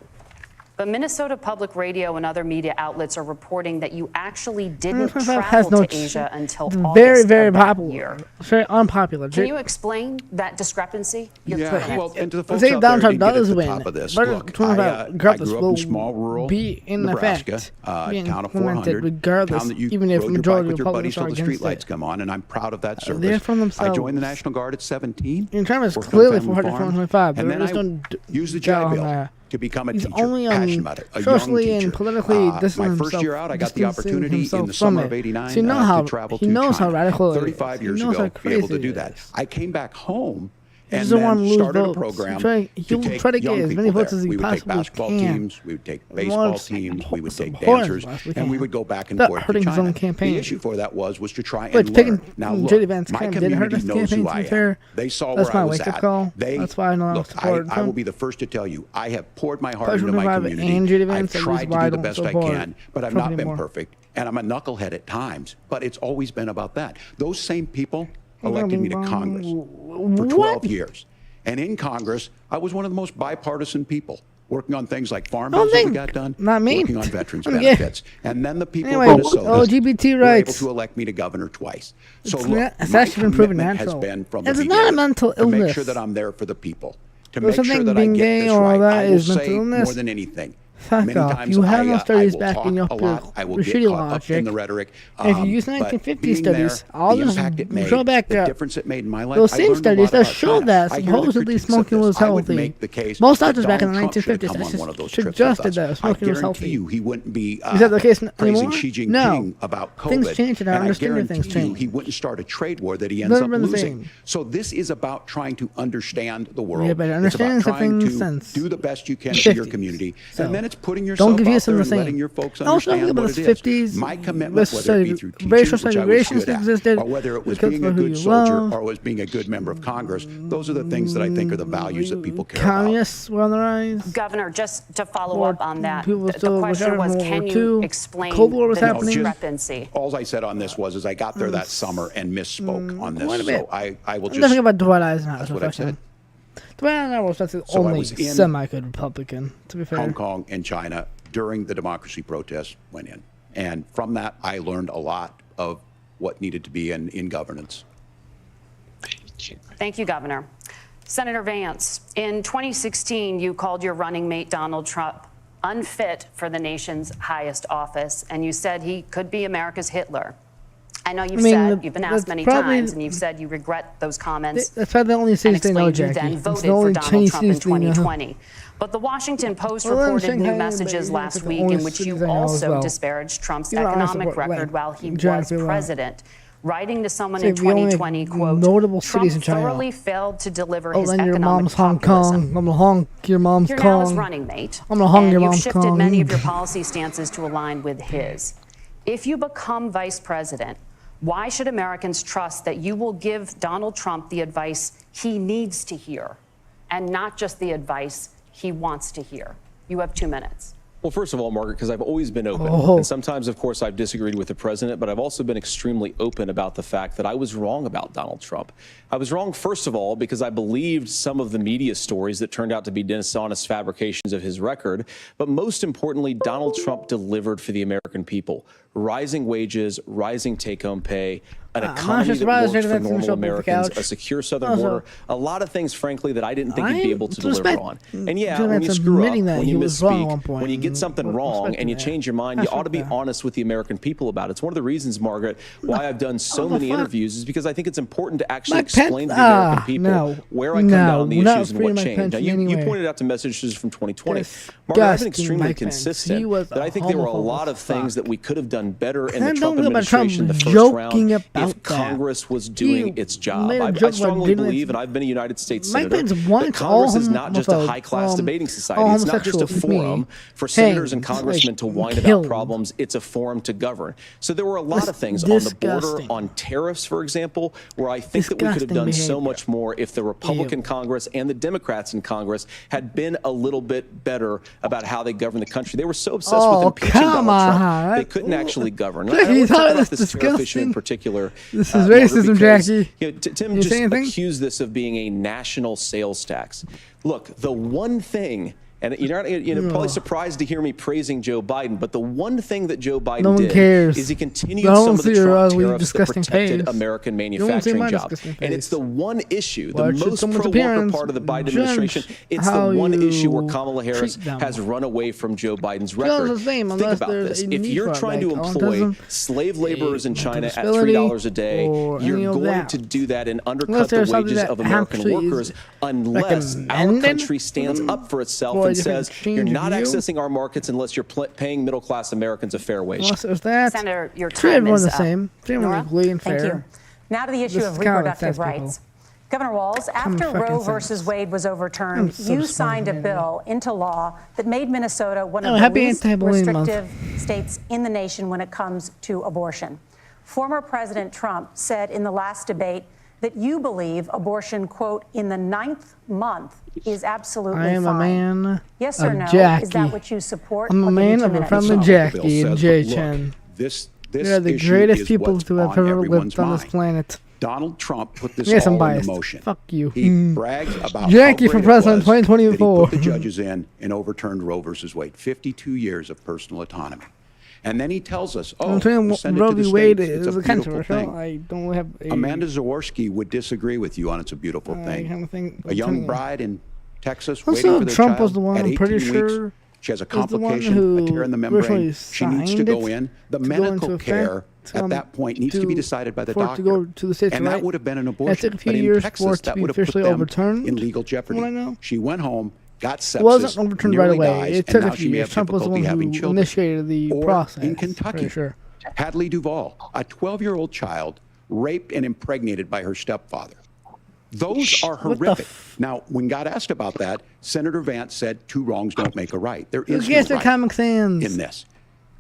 But Minnesota Public Radio and other media outlets are reporting that you actually didn't travel to Asia until August very of that popular. year. It's very unpopular. Can you explain that discrepancy? Yeah, well, and to the folks Say out there Donald who Trump didn't get does at the win. top of this, But look, talking about I regardless grew up will in small rural be in Nebraska, effect, being town of implemented 400, regardless, town that you even if rode your bike majority with of your buddies Republicans till are the against streetlights it. come on, and I'm proud of that service. They're from I themselves. joined the National Guard at 17. Your term is worked on clearly family 425, farms, but and there then is I no used the job GI on Bill that. to become a He's teacher, only passionate about it, a young socially and teacher. politically My distancing first year himself, out, I got the distancing opportunity in himself the from summer it. of '89 So you know how to travel he to knows how China. radical it is. 35 years He knows ago, how to be able to crazy do it that. is. I came back home and doesn't want to then lose started a votes. program He'll to take try to get young as people many votes there. as he We would take possibly basketball can. teams, we would take baseball Once teams, we would take supporting dancers, as we and we can. would go back and Without forth to hurting his own China. campaign. The issue for that was to try But and picking learn. Now J.D. look, Vance my kind of did hurt community his knows campaign, who to I be fair. am. They saw That's where my I was wake-up at. call. They, That's why I know look, support I will be the first to tell you, I have poured my heart into my 25 and community. J.D. I've Vance, at tried least to why I do the don't best I support can, but I've Trump not been anymore. perfect. And I'm a knucklehead at times, but it's always been about that. Those same people elected me to Congress for 12 years. And in Congress, I was one of the most bipartisan people, working on things like farm bills that we got done, not me. working on veterans Yeah. benefits. And then the people Anyway, of Minnesota LGBT were able rights. to elect me to governor twice. So It's look, not- it's my actually been proven commitment has natural. been from the It's not a beginning mental to make illness. sure that I'm there for the people, to There's make sure something that I being get gay this or right. that I will is mental say illness. more than anything. Fuck Many off. times You have no I studies will backing talk up a lot. your I will get shitty caught up in the logic. rhetoric. If you use but 1950 being there, studies, I'll the just impact it made, go back the up. difference it made in my life. Those I same learned a studies lot that about showed China. that I hear the supposedly critiques of smoking this. was I would healthy. make the case Most that doctors back in the Donald Trump should have 1950s come on one of those trips with suggested us. that smoking was I healthy. guarantee you he wouldn't be Is that the case praising anymore? Xi Jinping No. about COVID. Things change and our and I understanding of guarantee things you change. he wouldn't start a trade war that he ends Never up been the losing. same. So this is about trying to understand the world. Yeah, but It's about understanding trying something to sense. do the best you can The for your 50s. community. So, And then it's putting yourself don't out confuse them there the and same. letting your folks Also, don't understand think what about it the is. 50s. My commitment, Let's whether it be say through teaching, racial which I was segregation good at, existed. or whether it was Because being a of who good you soldier love. or was being a good member of Congress, those are the things that I think are the values that people care Communists were on the rise. Governor, just to follow Or up on that, people the still question was, World can War you II. explain Cold War was the happening. discrepancy? All I said on this was I got there that summer and misspoke on wait a this. minute. So I will I'm talking just. about Dwight Eisenhower. That's what I said. Dwight Eisenhower was the So I only was in semi-good Republican, to be fair. Hong Kong and China during the democracy protests went in. And from that, I learned a lot of what needed to be in governance. Thank you, Governor. Senator Vance, in 2016, you called your running mate Donald Trump unfit for the nation's highest office, and you said he could be America's Hitler. I know you've been asked many times, and you've said you regret those comments. That's probably the only and cities they know, explained you Jackie. then It's the voted only for Donald Chinese Trump in cities they know. 2020. But the Washington Post Well, reported Shanghai, new messages but last it's the week only in which cities you I know as also well. disparaged Trump's You know, I economic support record Lane. while he Jack was Bill. president. Writing to someone Say in we only have 2020, quote, notable Trump cities in China. thoroughly failed to deliver Oh, his then your economic mom's Hong populism. Kong. I'm gonna honk your mom's You're now his Kong. running mate, I'm gonna honk and your you've mom's shifted Kong. many of your policy stances to align with his. If you become vice president, why should Americans trust that you will give Donald Trump the advice he needs to hear and not just the advice he wants to hear? You have 2 minutes. Well, first of all, Margaret, because I've always been open. Oh. And sometimes, of course, I've disagreed with the president, but I've also been extremely open about the fact that I was wrong about Donald Trump. I was wrong, first of all, because I believed some of the media stories that turned out to be dishonest fabrications of his record. But most importantly, Donald Trump delivered for the American people. Rising wages, rising take-home pay, an economy that worked for normal Americans, a secure southern border, a lot of things, frankly, that I didn't think he'd be able to deliver on. And yeah, when you screw up, when you misspeak, when you get something wrong and you change your mind, you ought to be honest with the American people about it. It's one of the reasons, Margaret, why I've done so many interviews is because I think it's important to actually explain to the American people where I come down on the issues and what changed. Now, you pointed out to messages from 2020. Margaret, I've been extremely consistent that I think there were a lot of things that we could have done better in the Trump administration the first round if Congress was doing its job. I strongly believe, and I've been a United States senator, that Congress is not just a high-class debating society. It's not just a forum for senators and congressmen to whine about problems. It's a forum to govern. So there were a lot of things on the border, on tariffs, for example, where I think that we could have done so much more if the Republican Congress and the Democrats in Congress had been a little bit better about how they govern the country. They were so obsessed with impeaching Donald Trump, they couldn't actually govern. I don't talk about this tariff issue in particular. This is racism, Jackie. Tim just accused this of being a national sales tax. Look, the one thing, and you're probably surprised to hear me praising Joe Biden, but the one thing that Joe Biden did is he continued some of the Trump tariffs that protected American manufacturing jobs. And it's the one issue, the most pro-worker part of the Biden administration, it's the one issue where Kamala Harris has run away from Joe Biden's record. Think about this. If you're trying to employ slave laborers in China at $3 a day, you're going to do that and undercut the wages of American workers unless our country stands up for itself and says you're not accessing our markets unless you're paying middle-class Americans a fair wage. Senator, your time is up. Nora? Thank you. Now to the issue of reproductive rights. Governor Walz, after Roe versus Wade was overturned, you signed a bill into law that made Minnesota one of the least restrictive states in the nation when it comes to abortion. Former President Trump said in the last debate that you believe abortion, quote, in the 9th month is absolutely fine. I am a man. Yes or no? Jackie. Is that what you support? I'm a man of a friendly Jackie and Jay Chen. They're the greatest people to have ever lived on this planet. Donald Trump put this all into motion. Fuck you. He brags about Jackie for president 2024. He put the judges in and overturned Roe versus Wade. 52 years of personal autonomy. And then he tells us, oh, we'll send it to the states. It's a beautiful thing. I don't have Amanda Zaworski would disagree with you on it's a beautiful thing. A young bride in Texas waiting for their Trump child was the one, at 18 pretty weeks. sure She has a complication, a tear in the membrane. She needs to go in. The medical care at that point needs to be decided by the doctor. And that would have been an abortion. It took a few but in years Texas, for it to that be would have put officially them overturned. in legal jeopardy. She went home, got sepsis, It wasn't overturned right away. dies, It took and a now few she may years. have Trump was the difficulty one having who children. initiated the Or process. in Kentucky, Hadley Duvall, a 12-year-old child raped and impregnated by her stepfather. Those are horrific. Now, when God asked about that, Senator Vance said 2 wrongs don't make a right. There is no right Comic Sans in this.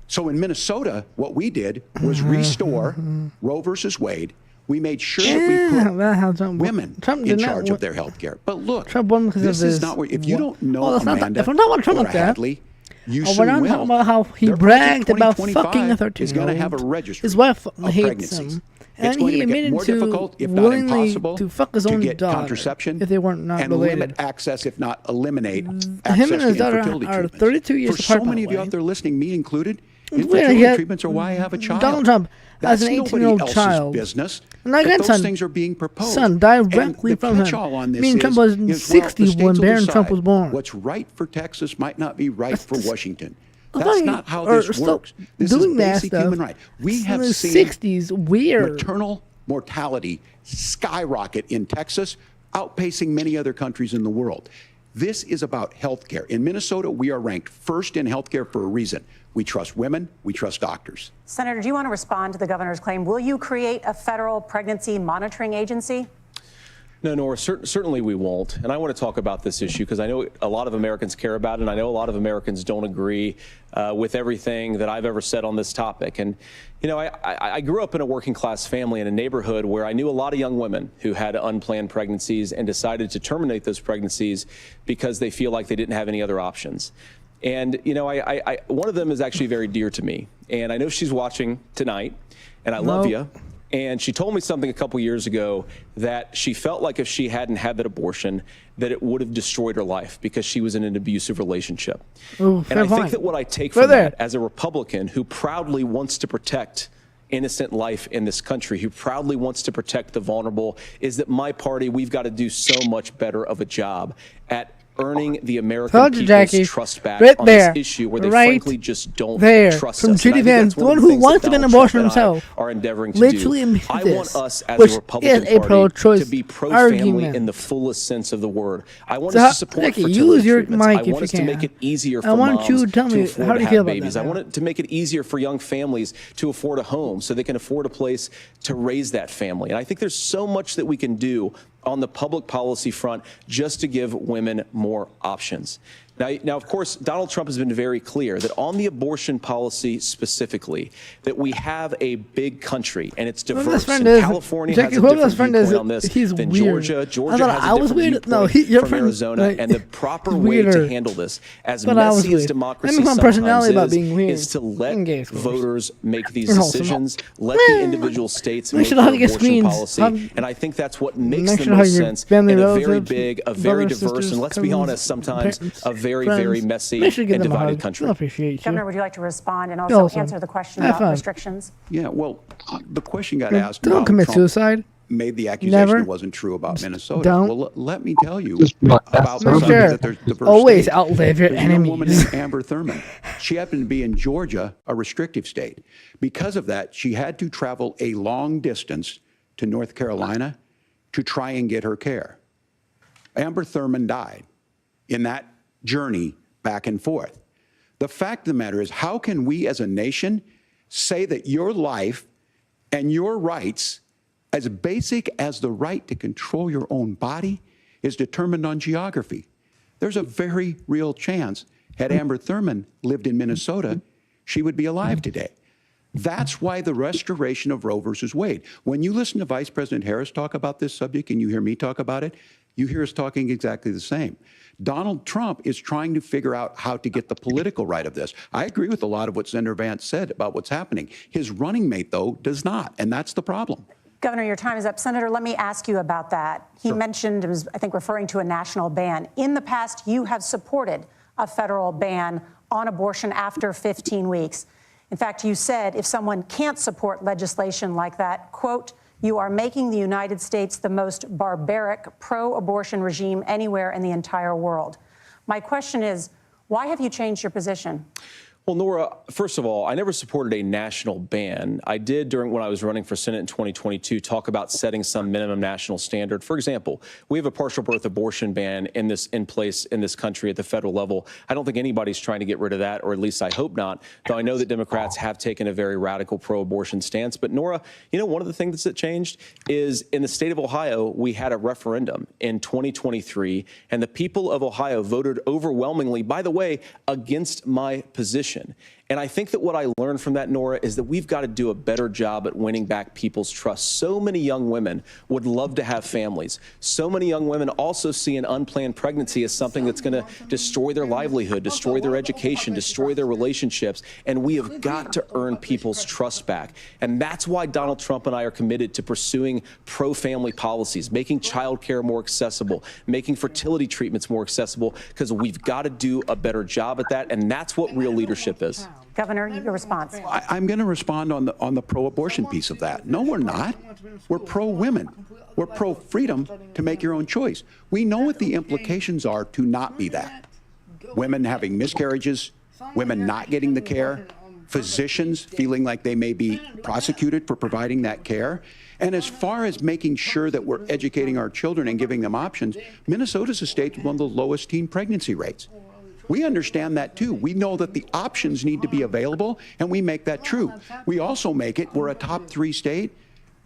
So in Minnesota, what we did was restore Roe versus Wade. We made sure that we put women in charge of their health care. But look, this is not where, if you don't know Amanda or Hadley, you soon will. About how he bragged about fucking a 13-year-old. Is going to have a registry His wife of hates pregnancies. him. It's And going he to make it admitted more to difficult, if not willingly impossible, to fuck his to own get daughter contraception if they weren't not and related. limit access, if not eliminate Him access and his to daughter infertility are treatments. 32 years For apart, so by many the of you way. out there listening, me included, Wait, infertility treatments are why I have a child. Donald Trump That's has an nobody 18-year-old else's child. business. And my But grandson, those things are being proposed. son, directly and the from him. catch-all on this Me and Trump was is, 60 well, the when states will Barron Trump decide was born. What's right for Texas might not be right for Washington. I That's thought not how or this still works. This is doing that basic stuff human right. We have in the seen 60s, weird. maternal mortality skyrocket in Texas, outpacing many other countries in the world. This is about health care. In Minnesota, we are ranked first in health care for a reason. We trust women. We trust doctors. Senator, do you want to respond to the governor's claim? Will you create a federal pregnancy monitoring agency? No, Nora, certainly we won't. And I want to talk about this issue because I know a lot of Americans care about it, and I know a lot of Americans don't agree with everything that I've ever said on this topic. And, you know, I grew up in a working class family in a neighborhood where I knew a lot of young women who had unplanned pregnancies and decided to terminate those pregnancies because they feel like they didn't have any other options. And, you know, one of them is actually very dear to me. And I know she's watching tonight, and I love you. And she told me something a couple years ago that she felt like if she hadn't had that abortion, that it would have destroyed her life because she was in an abusive relationship. Ooh, and I think that what I take from that as a Republican who proudly wants to protect innocent life in this country, who proudly wants to protect the vulnerable, is that my party, we've got to do so much better of a job at earning the American people's trust back on this issue where they frankly just don't trust us. From Vance, the one who wants to get an abortion himself, are endeavoring to literally do. admitted I this, want us as a Republican Party to be pro-family argument. in the fullest sense of the word. I want us to support fertility use your treatments. mic I want us to make it easier for I want moms you to tell me, afford how do to you feel have about babies. that I want it to make it easier for young families to afford a home so they can afford a place to raise that family. And I think there's so much that we can do on the public policy front just to give women more options. Now, of course, Donald Trump has been very clear that on the abortion policy specifically, that we have a big country and it's diverse. And California has a different viewpoint on this than Georgia. Georgia has a different viewpoint from Arizona. And the proper way to handle this, as messy as democracy sometimes is to let voters make these decisions, let the individual states make their abortion policy. And I think that's what makes the most sense in a very big, a very diverse, and let's be honest, sometimes a very messy and divided country. Governor, would you like to respond and also answer the question about restrictions? Yeah, well, the question got asked. Don't commit suicide. Made the accusation it wasn't true about Minnesota. Well, let me tell you about Minnesota that there's diverse Always states. outlive your There's enemies. a woman named Amber Thurman. She happened to be in Georgia, a restrictive state. Because of that, she had to travel a long distance to North Carolina to try and get her care. Amber Thurman died in that journey back and forth. The fact of the matter is, how can we as a nation say that your life and your rights, as basic as the right to control your own body, is determined on geography? There's a very real chance, had Amber Thurman lived in Minnesota, she would be alive today. That's why the restoration of Roe versus Wade. When you listen to Vice President Harris talk about this subject and you hear me talk about it, you hear us talking exactly the same. Donald Trump is trying to figure out how to get the political right of this. I agree with a lot of what Senator Vance said about what's happening. His running mate, though, does not, and that's the problem. Governor, your time is up. Senator, let me ask you about that. He mentioned, I think, referring to a national ban. In the past, you have supported a federal ban on abortion after 15 weeks. In fact, you said if someone can't support legislation like that, quote, you are making the United States the most barbaric pro-abortion regime anywhere in the entire world. My question is, why have you changed your position? Well, Nora, first of all, I never supported a national ban. I did, when I was running for Senate in 2022, talk about setting some minimum national standard. For example, we have a partial birth abortion ban in place in this country at the federal level. I don't think anybody's trying to get rid of that, or at least I hope not, though I know that Democrats have taken a very radical pro-abortion stance. But Nora, you know, one of the things that changed is in the state of Ohio, we had a referendum in 2023, and the people of Ohio voted overwhelmingly, by the way, against my position. And I think that what I learned from that, Nora, is that we've got to do a better job at winning back people's trust. So many young women would love to have families. So many young women also see an unplanned pregnancy as something that's going to destroy their livelihood, destroy their education, destroy their relationships. And we have got to earn people's trust back. And that's why Donald Trump and I are committed to pursuing pro-family policies, making child care more accessible, making fertility treatments more accessible, because we've got to do a better job at that. And that's what real leadership is. Governor, your response. I'm going to respond on the pro-abortion piece of that. No, we're not. We're pro-women. We're pro-freedom to make your own choice. We know what the implications are to not be that. Women having miscarriages, women not getting the care, physicians feeling like they may be prosecuted for providing that care. And as far as making sure that we're educating our children and giving them options, Minnesota's a state with one of the lowest teen pregnancy rates. We understand that too. We know that the options need to be available, and we make that true. We also make it, we're a top 3 state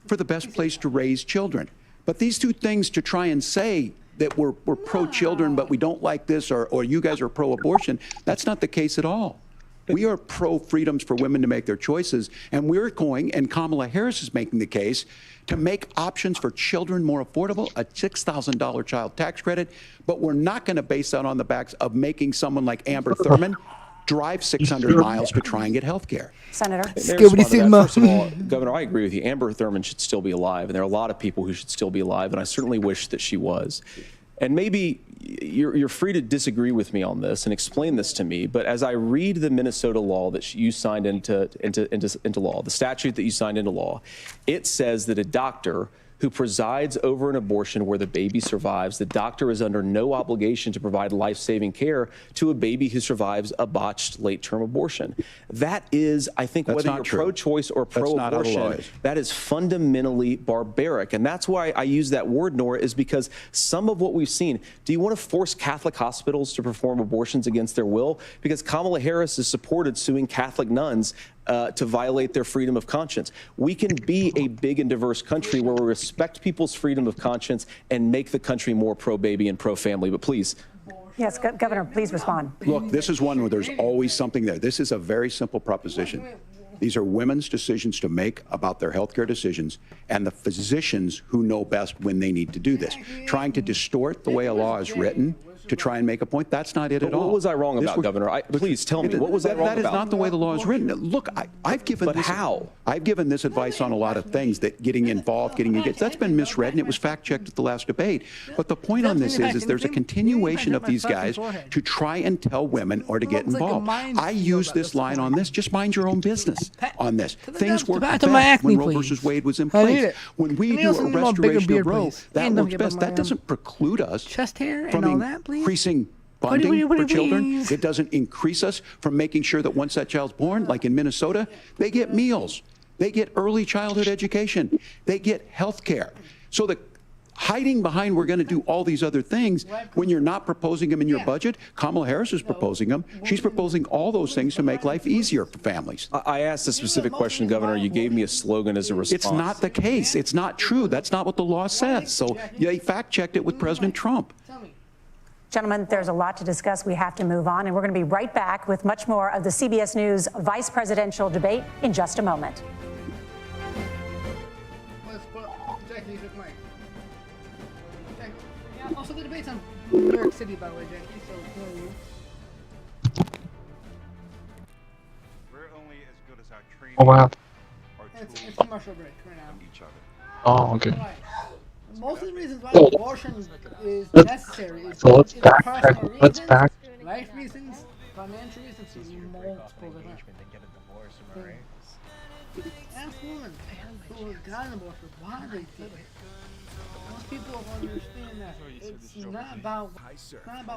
for the best place to raise children. But these two things, to try and say that we're pro-children, but we don't like this, or you guys are pro-abortion, that's not the case at all. We are pro-freedoms for women to make their choices, and we're going, and Kamala Harris is making the case, to make options for children more affordable, a $6,000 child tax credit, but we're not going to base that on the backs of making someone like Amber Thurman drive 600 miles to try and get health care. Senator. First of all, Governor, I agree with you. Amber Thurman should still be alive, and there are a lot of people who should still be alive, and I certainly wish that she was. And maybe you're free to disagree with me on this and explain this to me, but as I read the Minnesota law that you signed into law, the statute that you signed into law, it says that a doctor who presides over an abortion where the baby survives, the doctor is under no obligation to provide life-saving care to a baby who survives a botched late-term abortion. That is, I think, whether you're pro-choice or pro-abortion, that is fundamentally barbaric. And that's why I use that word, Nora, is because some of what we've seen, do you want to force Catholic hospitals to perform abortions against their will? Because Kamala Harris has supported suing Catholic nuns to violate their freedom of conscience. We can be a big and diverse country where we respect people's freedom of conscience and make the country more pro-baby and pro-family. But please. Yes, Governor, please respond. Look, this is one where there's always something there. This is a very simple proposition. These are women's decisions to make about their healthcare decisions, and the physicians who know best when they need to do this. Trying to distort the way a law is written to try and make a point, that's not it at all. What was I wrong about, Governor? Please tell me, what was I wrong about? That is not the way the law is written. Look, I've given but this... how? I've given this advice on a lot of things, that getting involved, getting engaged, that's been misread, and it was fact-checked at the last debate. But the point on this is there's a continuation of these guys to try and tell women or to get involved. I use this line on this, just mind your own business on this. Things worked best when Roe versus Wade was in place. When we do a restoration of Roe, that works best. That doesn't preclude us from increasing funding for children. It doesn't increase us from making sure that once that child's born, like in Minnesota, they get meals. They get early childhood education. They get health care. So the hiding behind we're going to do all these other things when you're not proposing them in your budget. Kamala Harris is proposing them. She's proposing all those things to make life easier for families. I asked a specific question, Governor. You gave me a slogan as a response. It's not the case. It's not true. That's not what the law says. So they fact-checked it with President Trump. Gentlemen, there's a lot to discuss. We have to move on, and we're going to be right back with much more of the CBS News vice presidential debate in just a moment. Also, the debate's on New York City, by the way, Jackie, so we're only as good as our training. Oh, wow. It's commercial break right now. Each other. Oh, okay. Right. Most of the reasons why abortion is necessary is So let's personal backtrack. reasons, Let's back. life reasons, financial reasons, and multiple different things. Ask women who have gotten abortion why they did it. Most people don't understand that. It's not about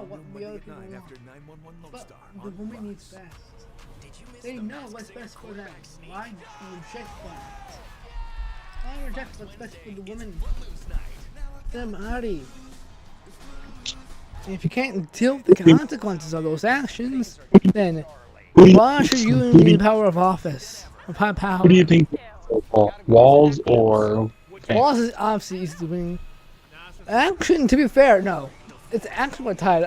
what the other people want, but the woman needs best. They know what's best for them. Why reject that? Why reject what's best for the woman? Their body. And if you can't deal with the consequences of those actions, then why should you need power of office? Of high power? Who do you think? Walz or Walz is obviously he's doing. Actually, to be fair, no. It's actually tied.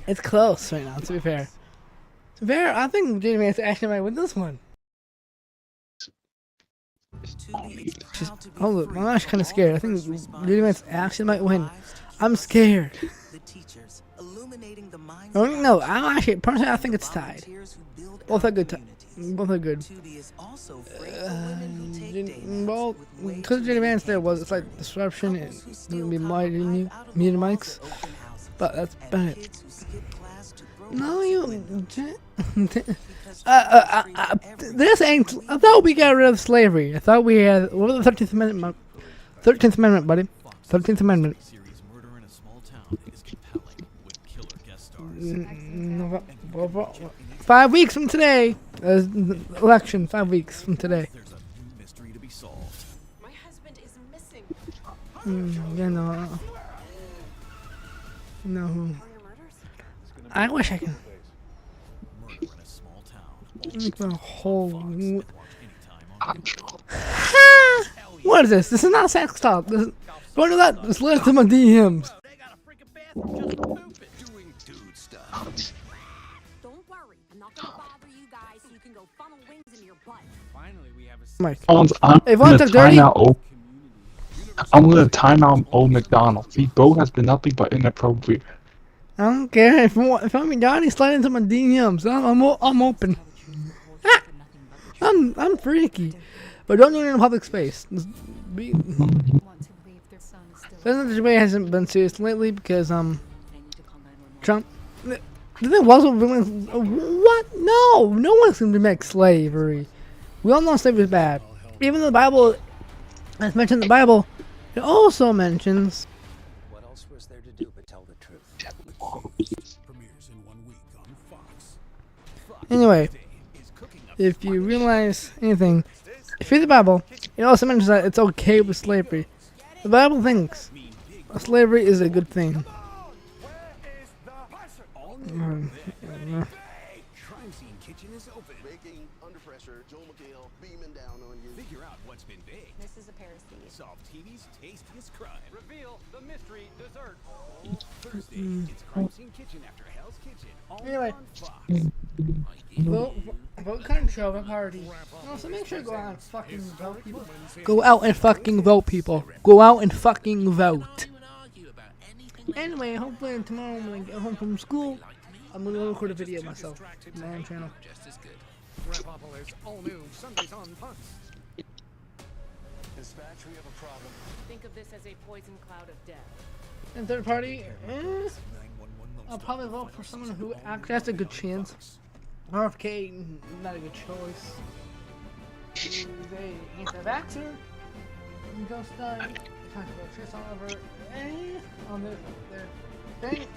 It's close right now, to be fair. To be fair, I think J.D. Vance actually might win this one. Hold up, I'm actually kind of scared. I think J.D. Vance actually might win. I'm scared. No, I'm actually, personally, I think it's tied. Both are good. Both are good. Well, because J.D. Vance there was, it's like disruption and muted mics, but that's about it. No, this ain't. I thought we got rid of slavery. I thought we had. What was the 13th Amendment? 13th Amendment, buddy. 13th Amendment. 5 weeks from today. Election. 5 weeks from today. My husband is missing. Yeah, no. I wish I could. The whole. What is this? This is not sex talk. This is, don't do that. Just listen to my DMs. Don't worry, I'm not gonna bother you guys so you can go funnel wings in your butt. Finally, we have a Mike. I'm gonna time out old McDonald's. He both has been nothing but inappropriate. I don't care if I'm McDonald's, slide into my DMs. I'm open. I'm freaky, but don't do it in a public space. The debate hasn't been serious lately because Trump. The thing was, what? No, no one's going to make slavery. We all know slavery is bad. Even the Bible, as mentioned in the Bible, it also mentions. What else was there to do but tell the truth? Anyway, if you realize anything, if you read the Bible, it also mentions that it's okay with slavery. The Bible thinks slavery is a good thing. Crime scene kitchen is open. Baking under pressure. Joel McHale beaming down on you. Figure out what's been baked. This is a parasite. Solve TV's tastiest crime. Reveal the mystery dessert. Thursday, it's Crime Scene Kitchen after Hell's Kitchen. All Anyway. on Fox. Vote control the party. Also, make sure to go out and fucking vote, people. Go out and fucking vote, people. Go out and fucking vote. Anyway, hopefully tomorrow when I get home from school, I'm gonna record a video myself on my own channel. Rapopolis, all new Sundays on Fox. Dispatch, we have a problem. Think of this as a poison cloud of death. And third party, I'll probably vote for someone who actually has a good chance. RFK, not a good choice. They ain't the vaxxer. Ghost Stein, talk about Tris Oliver, on their thing.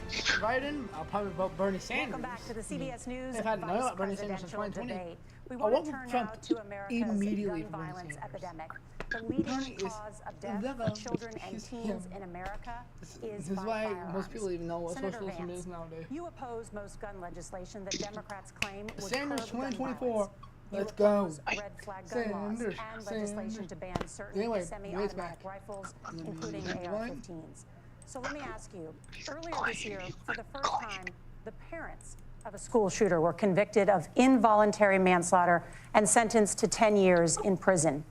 Biden, I'll probably vote Bernie Sanders. Welcome back to the CBS News If I didn't know about Bernie Sanders in 2020, We I want vote to for turn Trump now to America's immediately gun for Bernie violence Sanders. epidemic. The leading Bernie is cause of death never- of children and he's teens him. in America is This is by why firearms. most people even know what Senator socialism Vance, is nowadays. you oppose most gun legislation that Democrats claim would Sanders curb gun 2024. violence. You Let's go. oppose red flag gun laws Sanders, and legislation Sanders. to ban certain Anyway, raise semi-automatic back. rifles, And then including next one. AR-15s. So let me ask you, earlier this year, for the first time, the parents of a school shooter were convicted of involuntary manslaughter and sentenced to 10 years in prison.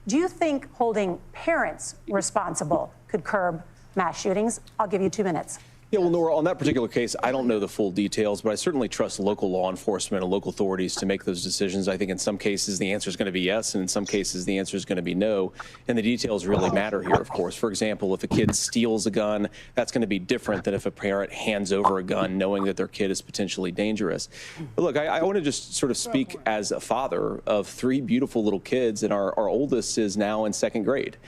Do you think holding parents responsible could curb mass shootings? I'll give you 2 minutes. Yeah, well, Nora, on that particular case, I don't know the full details, but I certainly trust local law enforcement and local authorities to make those decisions. I think in some cases the answer is going to be yes, and in some cases the answer is going to be no. And the details really matter here, of course. For example, if a kid steals a gun, that's going to be different than if a parent hands over a gun knowing that their kid is potentially dangerous. But look, I want to just sort of speak as a father of 3 beautiful little kids, and our oldest is now in 2nd grade.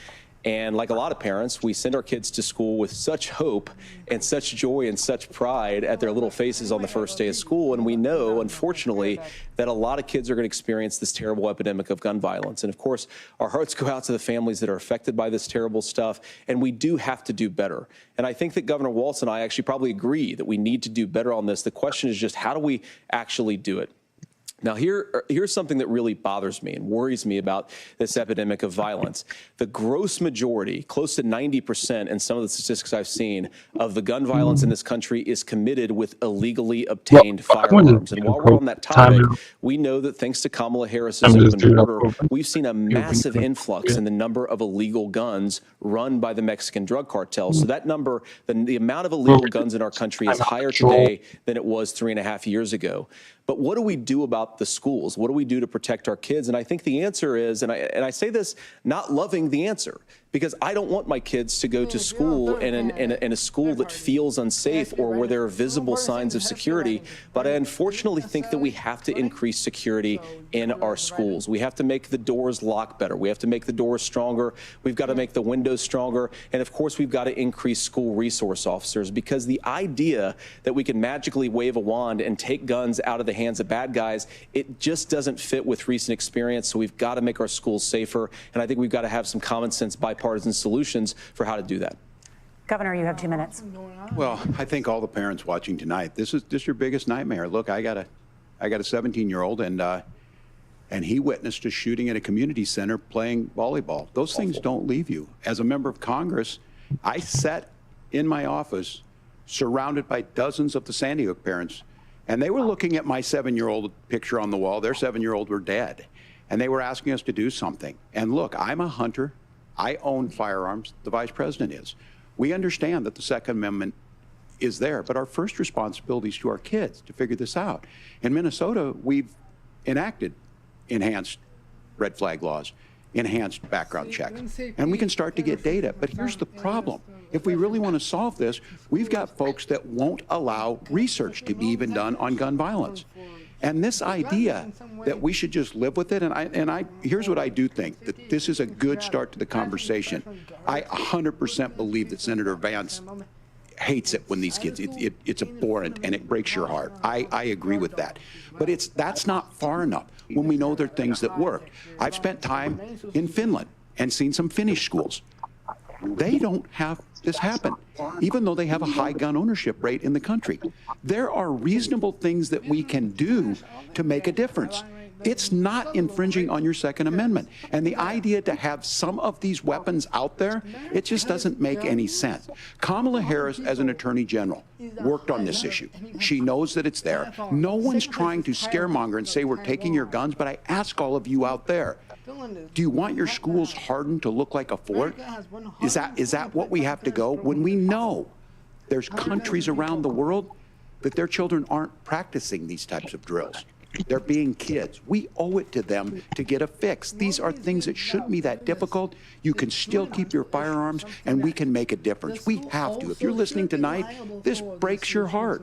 And like a lot of parents, we send our kids to school with such hope and such joy and such pride at their little faces on the first day of school. And we know, unfortunately, that a lot of kids are going to experience this terrible epidemic of gun violence. And of course, our hearts go out to the families that are affected by this terrible stuff. And we do have to do better. And I think that Governor Walz and I actually probably agree that we need to do better on this. The question is just how do we actually do it? Now, here's something that really bothers me and worries me about this epidemic of violence. The gross majority, close to 90% in some of the statistics I've seen, of the gun violence in this country is committed with illegally obtained firearms. And while we're on that topic, we know that thanks to Kamala Harris's open border, we've seen a massive influx in the number of illegal guns run by the Mexican drug cartel. So that number, the amount of illegal guns in our country is higher today than it was 3.5 years ago. But what do we do about the schools? What do we do to protect our kids? And I think the answer is, and I say this not loving the answer, because I don't want my kids to go to school in a school that feels unsafe or where there are visible signs of security. But I unfortunately think that we have to increase security in our schools. We have to make the doors lock better. We have to make the doors stronger. We've got to make the windows stronger. And of course, we've got to increase school resource officers, because the idea that we can magically wave a wand and take guns out of the hands of bad guys, it just doesn't fit with recent experience. So we've got to make our schools safer. And I think we've got to have some common sense bipartisan solutions for how to do that. Governor, you have 2 minutes. Well, I think all the parents watching tonight, this is your biggest nightmare. Look, I got a 17-year-old, and he witnessed a shooting at a community center playing volleyball. Those things don't leave you. As a member of Congress, I sat in my office surrounded by dozens of the Sandy Hook parents, and they were looking at my 7-year-old picture on the wall. Their 7-year-old were dead, and they were asking us to do something. And look, I'm a hunter. I own firearms. The vice president is. We understand that the Second Amendment is there, but our first responsibility is to our kids to figure this out. In Minnesota, we've enacted enhanced red flag laws. enhanced background check, and we can start to get data. But here's the problem. If we really want to solve this, we've got folks that won't allow research to be even done on gun violence. And this idea that we should just live with it, and here's what I do think, that this is a good start to the conversation. I 100% believe that Senator Vance hates it when these kids, it's abhorrent and it breaks your heart. I agree with that. But that's not far enough when we know there are things that work. I've spent time in Finland and seen some Finnish schools. They don't have this happen, even though they have a high gun ownership rate in the country. There are reasonable things that we can do to make a difference. It's not infringing on your Second Amendment. And the idea to have some of these weapons out there, it just doesn't make any sense. Kamala Harris, as an attorney general, worked on this issue. She knows that it's there. No one's trying to scaremonger and say we're taking your guns, but I ask all of you out there, do you want your schools hardened to look like a fort? Is that what we have to go? When we know there's countries around the world that their children aren't practicing these types of drills. They're being kids. We owe it to them to get a fix. These are things that shouldn't be that difficult. You can still keep your firearms, and we can make a difference. We have to. If you're listening tonight, this breaks your heart.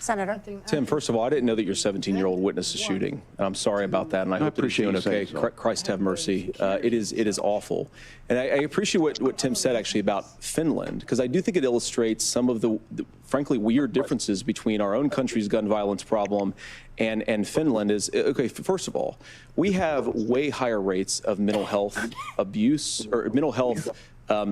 Senator. Tim, first of all, I didn't know that your 17-year-old witnessed a shooting. I'm sorry about that, and I hope that he's doing okay. Christ have mercy. It is awful. And I appreciate what Tim said, actually, about Finland, because I do think it illustrates some of the frankly, weird differences between our own country's gun violence problem and Finland. Is, okay, first of all, we have way higher rates of mental health abuse, or mental health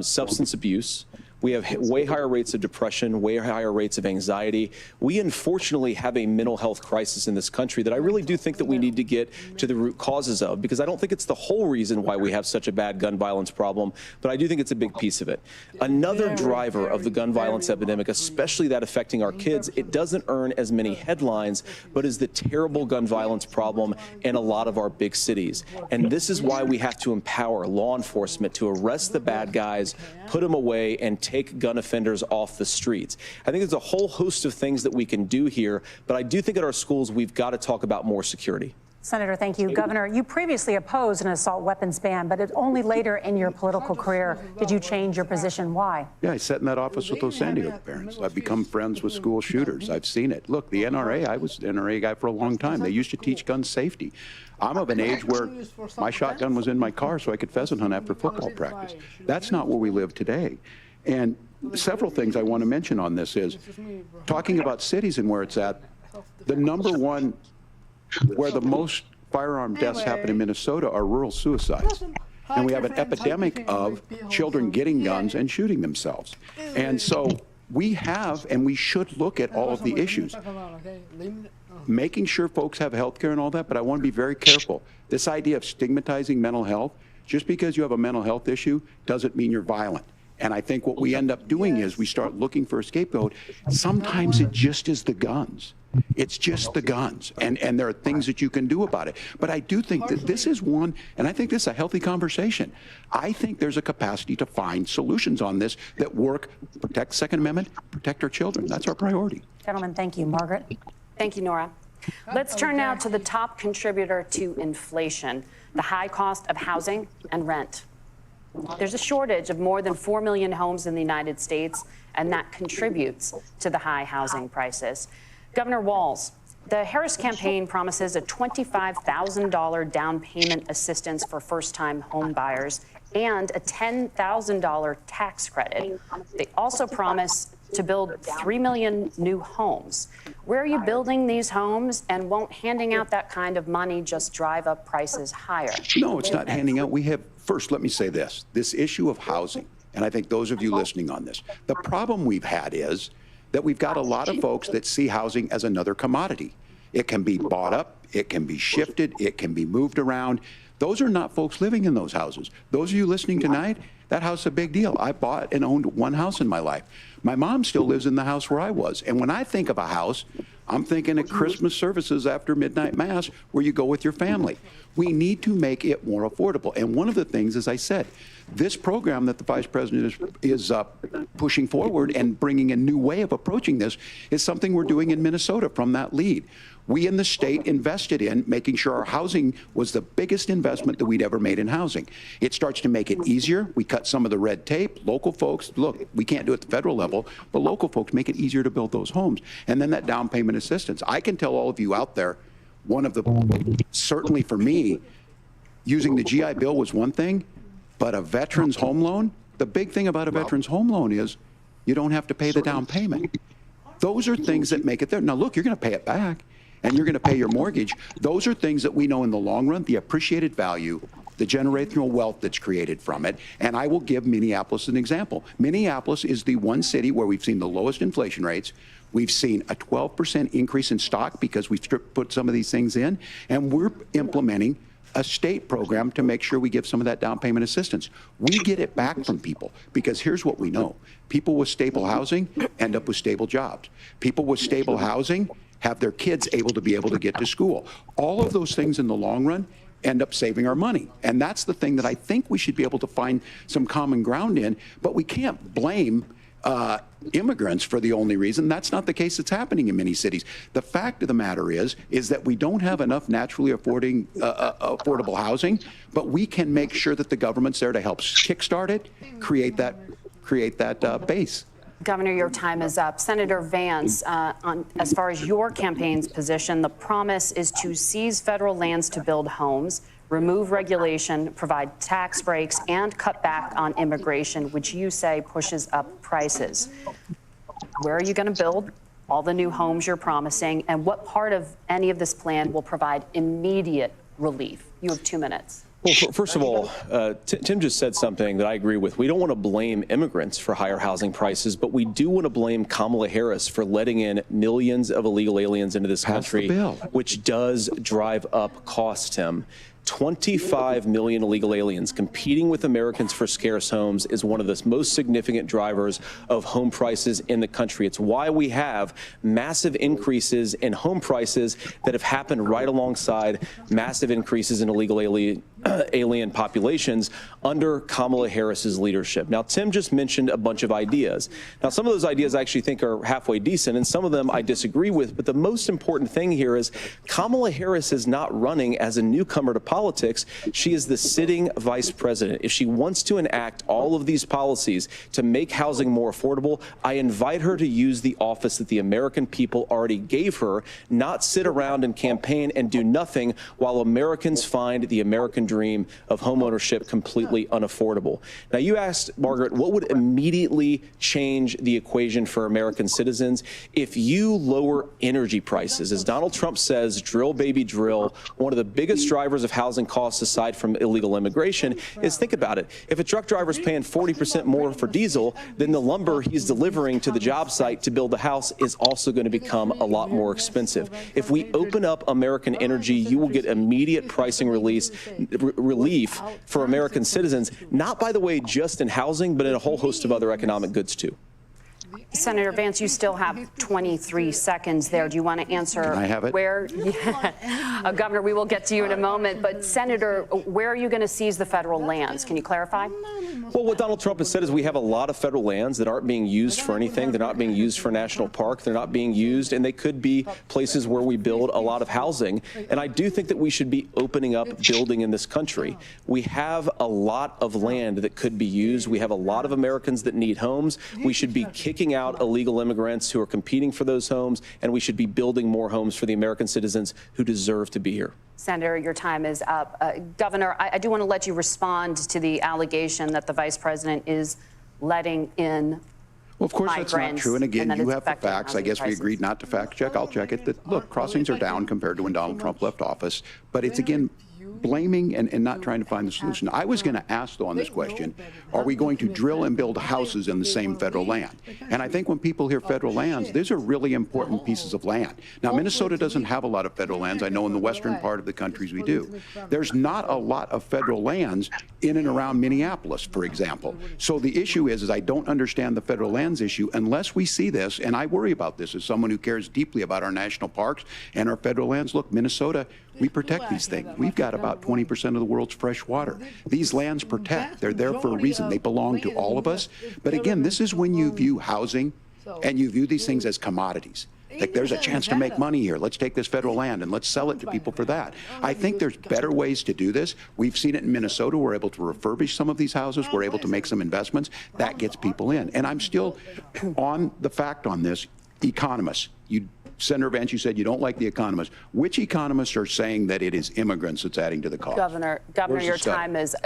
substance abuse. We have way higher rates of depression, way higher rates of anxiety. We unfortunately have a mental health crisis in this country that I really do think that we need to get to the root causes of, because I don't think it's the whole reason why we have such a bad gun violence problem, but I do think it's a big piece of it. Another driver of the gun violence epidemic, especially that affecting our kids, it doesn't earn as many headlines, but is the terrible gun violence problem in a lot of our big cities. And this is why we have to empower law enforcement to arrest the bad guys, put them away, and take gun offenders off the streets. I think there's a whole host of things that we can do here, but I do think at our schools we've got to talk about more security. Senator, thank you. Governor, you previously opposed an assault weapons ban, but only later in your political career did you change your position. Why? Yeah, I sat in that office with those Sandy Hook parents. I've become friends with school shooters. I've seen it. Look, the NRA, I was an NRA guy for a long time. They used to teach gun safety. I'm of an age where my shotgun was in my car so I could pheasant hunt after football practice. That's not where we live today. And several things I want to mention on this is, talking about cities and where it's at, the number one where the most firearm deaths happen in Minnesota are rural suicides. And we have an epidemic of children getting guns and shooting themselves. And so we have, and we should look at all of the issues, making sure folks have health care and all that, but I want to be very careful. This idea of stigmatizing mental health, just because you have a mental health issue doesn't mean you're violent. And I think what we end up doing is we start looking for a scapegoat. Sometimes it just is the guns. It's just the guns. And there are things that you can do about it. But I do think that this is one, and I think this is a healthy conversation. I think there's a capacity to find solutions on this that work, protect the Second Amendment, protect our children. That's our priority. Gentlemen, thank you. Margaret? Thank you, Nora. Let's turn now to the top contributor to inflation, the high cost of housing and rent. There's a shortage of more than 4 million homes in the United States, and that contributes to the high housing prices. Governor Walz, the Harris campaign promises a $25,000 down payment assistance for first-time home buyers and a $10,000 tax credit. They also promise to build 3 million new homes. Where are you building these homes, and won't handing out that kind of money just drive up prices higher? No, it's not handing out. We have, first, let me say this issue of housing, and I think those of you listening on this, the problem we've had is that we've got a lot of folks that see housing as another commodity. It can be bought up, it can be shifted, it can be moved around. Those are not folks living in those houses. Those of you listening tonight, that house is a big deal. I bought and owned one house in my life. My mom still lives in the house where I was. And when I think of a house, I'm thinking of Christmas services after midnight mass where you go with your family. We need to make it more affordable. And one of the things, as I said, this program that the Vice President is pushing forward and bringing a new way of approaching this is something we're doing in Minnesota from that lead. We in the state invested in making sure our housing was the biggest investment that we'd ever made in housing. It starts to make it easier. We cut some of the red tape. Local folks, look, we can't do it at the federal level, but local folks make it easier to build those homes. And then that down payment assistance. I can tell all of you out there, one of the, certainly for me, using the GI Bill was one thing, but a veteran's home loan, the big thing about a veteran's home loan is you don't have to pay the down payment. Those are things that make it there. Now, look, you're going to pay it back, and you're going to pay your mortgage. Those are things that we know in the long run, the appreciated value, the generational wealth that's created from it. And I will give Minneapolis an example. Minneapolis is the one city where we've seen the lowest inflation rates. We've seen a 12% increase in stock because we've put some of these things in, and we're implementing a state program to make sure we give some of that down payment assistance. We get it back from people because here's what we know. People with stable housing end up with stable jobs. People with stable housing have their kids able to get to school. All of those things in the long run end up saving our money. And that's the thing that I think we should be able to find some common ground in, but we can't blame immigrants for the only reason. That's not the case that's happening in many cities. The fact of the matter is that we don't have enough naturally affordable housing, but we can make sure that the government's there to help kickstart it, create that base. Governor, your time is up. Senator Vance, as far as your campaign's position, the promise is to seize federal lands to build homes, remove regulation, provide tax breaks, and cut back on immigration, which you say pushes up prices. Where are you going to build all the new homes you're promising, and what part of any of this plan will provide immediate relief? You have 2 minutes. Well, first of all, Tim just said something that I agree with. We don't want to blame immigrants for higher housing prices, but we do want to blame Kamala Harris for letting in millions of illegal aliens into this country, which does drive up costs, Tim. 25 million illegal aliens competing with Americans for scarce homes is one of the most significant drivers of home prices in the country. It's why we have massive increases in home prices that have happened right alongside massive increases in illegal alien populations under Kamala Harris's leadership. Now, Tim just mentioned a bunch of ideas. Now, some of those ideas I actually think are halfway decent, and some of them I disagree with. But the most important thing here is Kamala Harris is not running as a newcomer to politics. She is the sitting vice president. If she wants to enact all of these policies to make housing more affordable, I invite her to use the office that the American people already gave her, not sit around and campaign and do nothing while Americans find the American dream of homeownership completely unaffordable. Now, you asked, Margaret, what would immediately change the equation for American citizens? If you lower energy prices, as Donald Trump says, drill, baby, drill, one of the biggest drivers of housing costs aside from illegal immigration is, think about it, if a truck driver is paying 40% more for diesel, then the lumber he's delivering to the job site to build the house is also going to become a lot more expensive. If we open up American energy, you will get immediate pricing relief for American citizens, not, by the way, just in housing, but in a whole host of other economic goods, too. Senator Vance, you still have 23 seconds there. Do you want to answer? Can I have it? Where, Governor, we will get to you in a moment. But Senator, where are you going to seize the federal lands? Can you clarify? Well, what Donald Trump has said is we have a lot of federal lands that aren't being used for anything. They're not being used for national park. They're not being used, and they could be places where we build a lot of housing. And I do think that we should be opening up building in this country. We have a lot of land that could be used. We have a lot of Americans that need homes. We should be kicking out illegal immigrants who are competing for those homes, and we should be building more homes for the American citizens who deserve to be here. Senator, your time is up. Governor, I do want to let you respond to the allegation that the vice president is letting in. Well, of course, that's not true. And again, you have the facts. I guess we agreed not to fact check. I'll check it. That, look, crossings are down compared to when Donald Trump left office. But it's, again, blaming and not trying to find the solution. I was going to ask, though, on this question, are we going to drill and build houses in the same federal land? And I think when people hear federal lands, these are really important pieces of land. Now, Minnesota doesn't have a lot of federal lands. I know in the western part of the countries we do. There's not a lot of federal lands in and around Minneapolis, for example. So the issue is I don't understand the federal lands issue unless we see this, and I worry about this as someone who cares deeply about our national parks and our federal lands. Look, Minnesota, We protect these things. We've got about 20% of the world's fresh water. These lands protect. They're there for a reason. They belong to all of us. But again, this is when you view housing and you view these things as commodities. Like, there's a chance to make money here. Let's take this federal land and let's sell it to people for that. I think there's better ways to do this. We've seen it in Minnesota. We're able to refurbish some of these houses. We're able to make some investments. That gets people in. And I'm still on the fact on this. Economists, Senator Vance, you said you don't like the economists. Which economists are saying that it is immigrants that's adding to the cost? Governor, your time is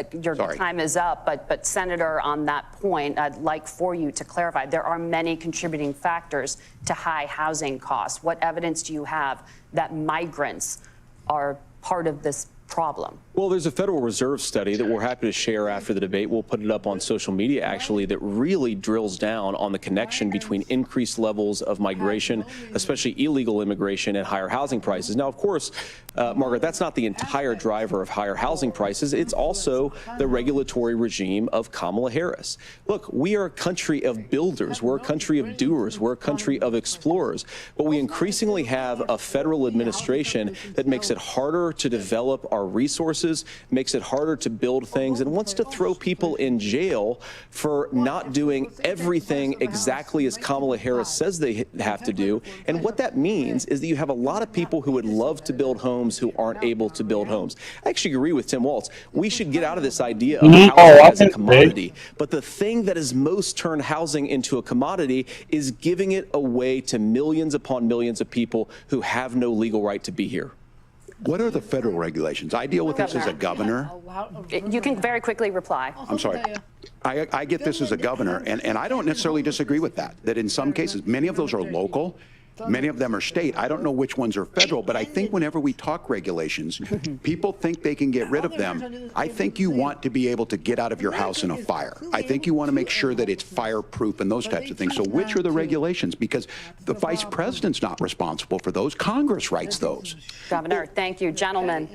up. But Senator, on that point, I'd like for you to clarify. There are many contributing factors to high housing costs. What evidence do you have that migrants are part of this problem? Well, there's a Federal Reserve study that we're happy to share after the debate. We'll put it up on social media, actually, that really drills down on the connection between increased levels of migration, especially illegal immigration, and higher housing prices. Now, of course, Margaret, that's not the entire driver of higher housing prices. It's also the regulatory regime of Kamala Harris. Look, we are a country of builders. We're a country of doers. We're a country of explorers. But we increasingly have a federal administration that makes it harder to develop our resources, makes it harder to build things, and wants to throw people in jail for not doing everything exactly as Kamala Harris says they have to do. And what that means is that you have a lot of people who would love to build homes who aren't able to build homes. I actually agree with Tim Walz. We should get out of this idea of housing as a commodity. But the thing that has most turned housing into a commodity is giving it away to millions upon millions of people who have no legal right to be here. What are the federal regulations? I deal with this as a governor. You can very quickly reply. I'm sorry. I get this as a governor, and I don't necessarily disagree with that, that in some cases, many of those are local. Many of them are state. I don't know which ones are federal, but I think whenever we talk regulations, people think they can get rid of them. I think you want to be able to get out of your house in a fire. I think you want to make sure that it's fireproof and those types of things. So which are the regulations? Because the vice president's not responsible for those. Congress writes those. Governor, thank you. Gentlemen,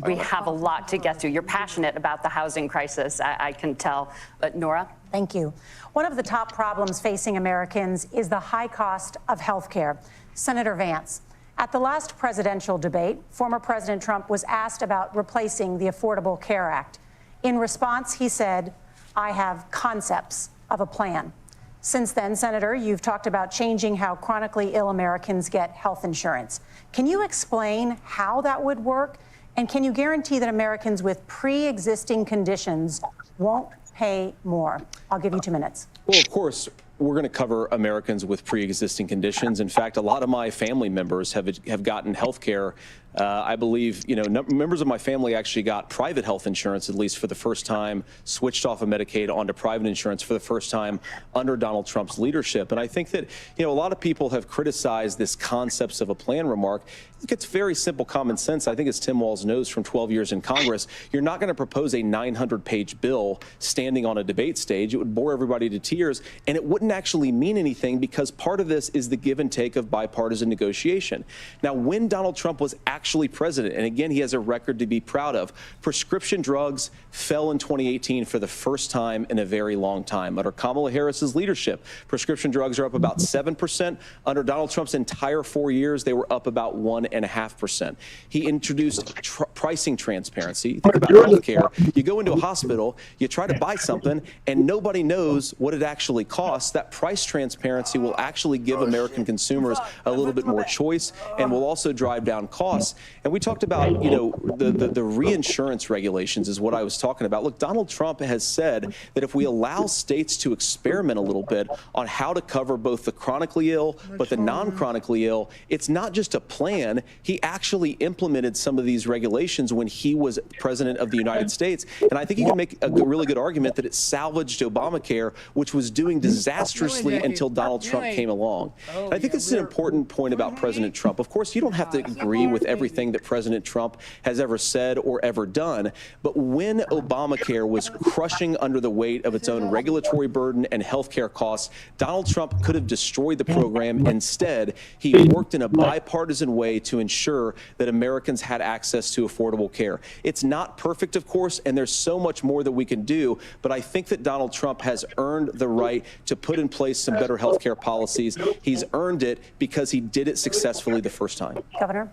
we have a lot to get to. You're passionate about the housing crisis, I can tell. But Nora? Thank you. One of the top problems facing Americans is the high cost of health care. Senator Vance, at the last presidential debate, former President Trump was asked about replacing the Affordable Care Act. In response, he said, "I have concepts of a plan." Since then, Senator, you've talked about changing how chronically ill Americans get health insurance. Can you explain how that would work? And can you guarantee that Americans with pre-existing conditions won't pay more? I'll give you 2 minutes. Well, of course, we're going to cover Americans with pre-existing conditions. In fact, a lot of my family members have gotten health care. I believe, members of my family actually got private health insurance, at least for the first time, switched off of Medicaid onto private insurance for the first time under Donald Trump's leadership. And I think that, a lot of people have criticized this concepts of a plan remark. It's very simple common sense. I think as Tim Walz knows from 12 years in Congress, you're not going to propose a 900-page bill standing on a debate stage. It would bore everybody to tears, and it wouldn't actually mean anything because part of this is the give and take of bipartisan negotiation. Now, when Donald Trump was actually president, and again, he has a record to be proud of, prescription drugs fell in 2018 for the first time in a very long time. Under Kamala Harris's leadership, prescription drugs are up about 7%. Under Donald Trump's entire 4 years, they were up about 1.5%. He introduced pricing transparency. Think about healthcare. You go into a hospital, you try to buy something, and nobody knows what it actually costs. That price transparency will actually give American consumers a little bit more choice and will also drive down costs. And we talked about, the reinsurance regulations is what I was talking about. Look, Donald Trump has said that if we allow states to experiment a little bit on how to cover both the chronically ill but the non-chronically ill, it's not just a plan. He actually implemented some of these regulations when he was president of the United States. And I think you can make a really good argument that it salvaged Obamacare, which was doing disastrously until Donald Trump came along. And I think this is an important point about President Trump. Of course, you don't have to agree with everything that President Trump has ever said or ever done. But when Obamacare was crushing under the weight of its own regulatory burden and health care costs, Donald Trump could have destroyed the program. Instead, he worked in a bipartisan way to ensure that Americans had access to affordable care. It's not perfect, of course, and there's so much more that we can do. But I think that Donald Trump has earned the right to put in place some better health care policies. He's earned it because he did it successfully the first time. Governor?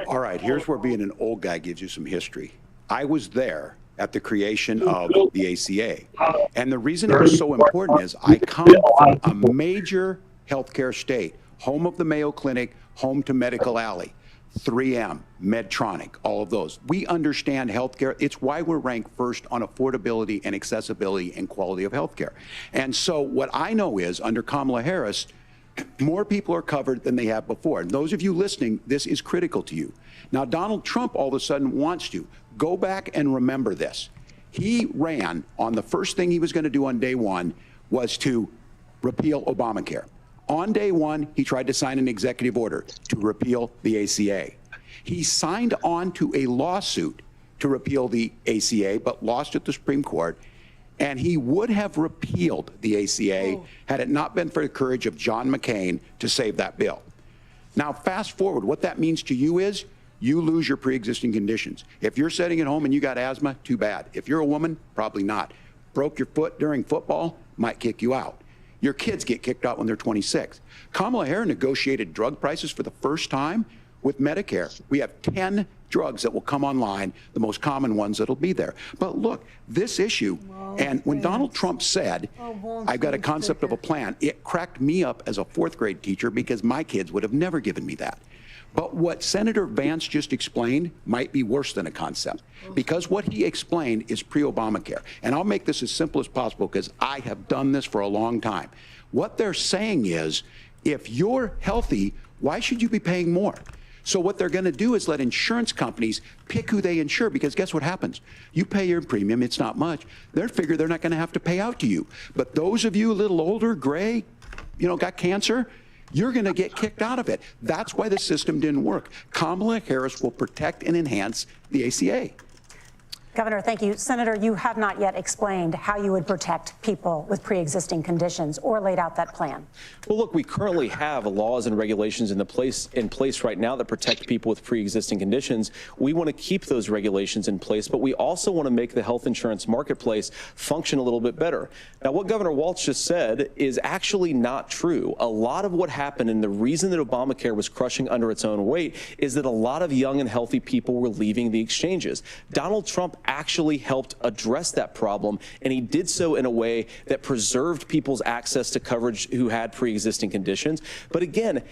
All right, here's where being an old guy gives you some history. I was there at the creation of the ACA. And the reason it was so important is I come from a major healthcare state, home of the Mayo Clinic, home to Medical Alley, 3M, Medtronic, all of those. We understand healthcare. It's why we're ranked first on affordability and accessibility and quality of healthcare. And so what I know is under Kamala Harris, more people are covered than they have before. And those of you listening, this is critical to you. Now, Donald Trump all of a sudden wants to. Go back and remember this. He ran on the first thing he was going to do on day one was to repeal Obamacare. On day one, he tried to sign an executive order to repeal the ACA. He signed on to a lawsuit to repeal the ACA, but lost at the Supreme Court. And he would have repealed the ACA had it not been for the courage of John McCain to save that bill. Now, fast forward, what that means to you is you lose your pre-existing conditions. If you're sitting at home and you got asthma, too bad. If you're a woman, probably not. Broke your foot during football, might kick you out. Your kids get kicked out when they're 26. Kamala Harris negotiated drug prices for the first time with Medicare. We have 10 drugs that will come online, the most common ones that'll be there. But look, this issue, and when Donald Trump said, I've got a concept of a plan, it cracked me up as a fourth grade teacher because my kids would have never given me that. But what Senator Vance just explained might be worse than a concept, because what he explained is pre-Obamacare. And I'll make this as simple as possible because I have done this for a long time. What they're saying is, if you're healthy, why should you be paying more? So what they're going to do is let insurance companies pick who they insure, because guess what happens? You pay your premium, it's not much. They figure they're not going to have to pay out to you. But those of you a little older, gray, got cancer, you're going to get kicked out of it. That's why the system didn't work. Kamala Harris will protect and enhance the ACA. Governor, thank you. Senator, you have not yet explained how you would protect people with pre-existing conditions or laid out that plan. Well, look, we currently have laws and regulations in place right now that protect people with pre-existing conditions. We want to keep those regulations in place, but we also want to make the health insurance marketplace function a little bit better. Now, what Governor Walz just said is actually not true. A lot of what happened, and the reason that Obamacare was crushing under its own weight, is that a lot of young and healthy people were leaving the exchanges. Donald Trump actually helped address that problem, and he did so in a way that preserved people's access to coverage who had pre-existing conditions. But again,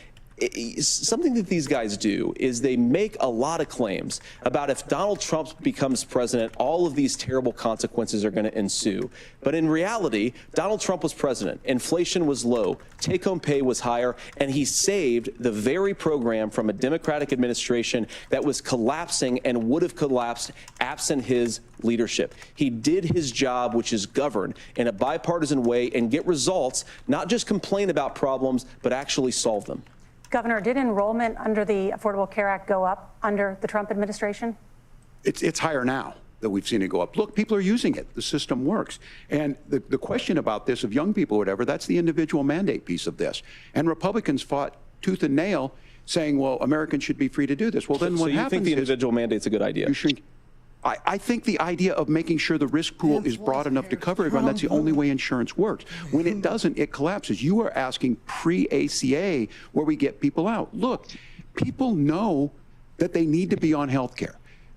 something that these guys do is they make a lot of claims about if Donald Trump becomes president, all of these terrible consequences are going to ensue. But in reality, Donald Trump was president. Inflation was low. Take-home pay was higher. And he saved the very program from a Democratic administration that was collapsing and would have collapsed absent his leadership. He did his job, which is govern in a bipartisan way and get results, not just complain about problems, but actually solve them. Governor, did enrollment under the Affordable Care Act go up under the Trump administration? It's higher now that we've seen it go up. Look, people are using it. The system works. And the question about this of young people or whatever, that's the individual mandate piece of this. And Republicans fought tooth and nail saying, well, Americans should be free to do this. Well, then what happens is... So you think the individual mandate's a good idea? You shrink. I think the idea of making sure the risk pool is broad enough to cover everyone, that's the only way insurance works. When it doesn't, it collapses. You are asking pre-ACA where we get people out. Look, people know that they need to be on health care.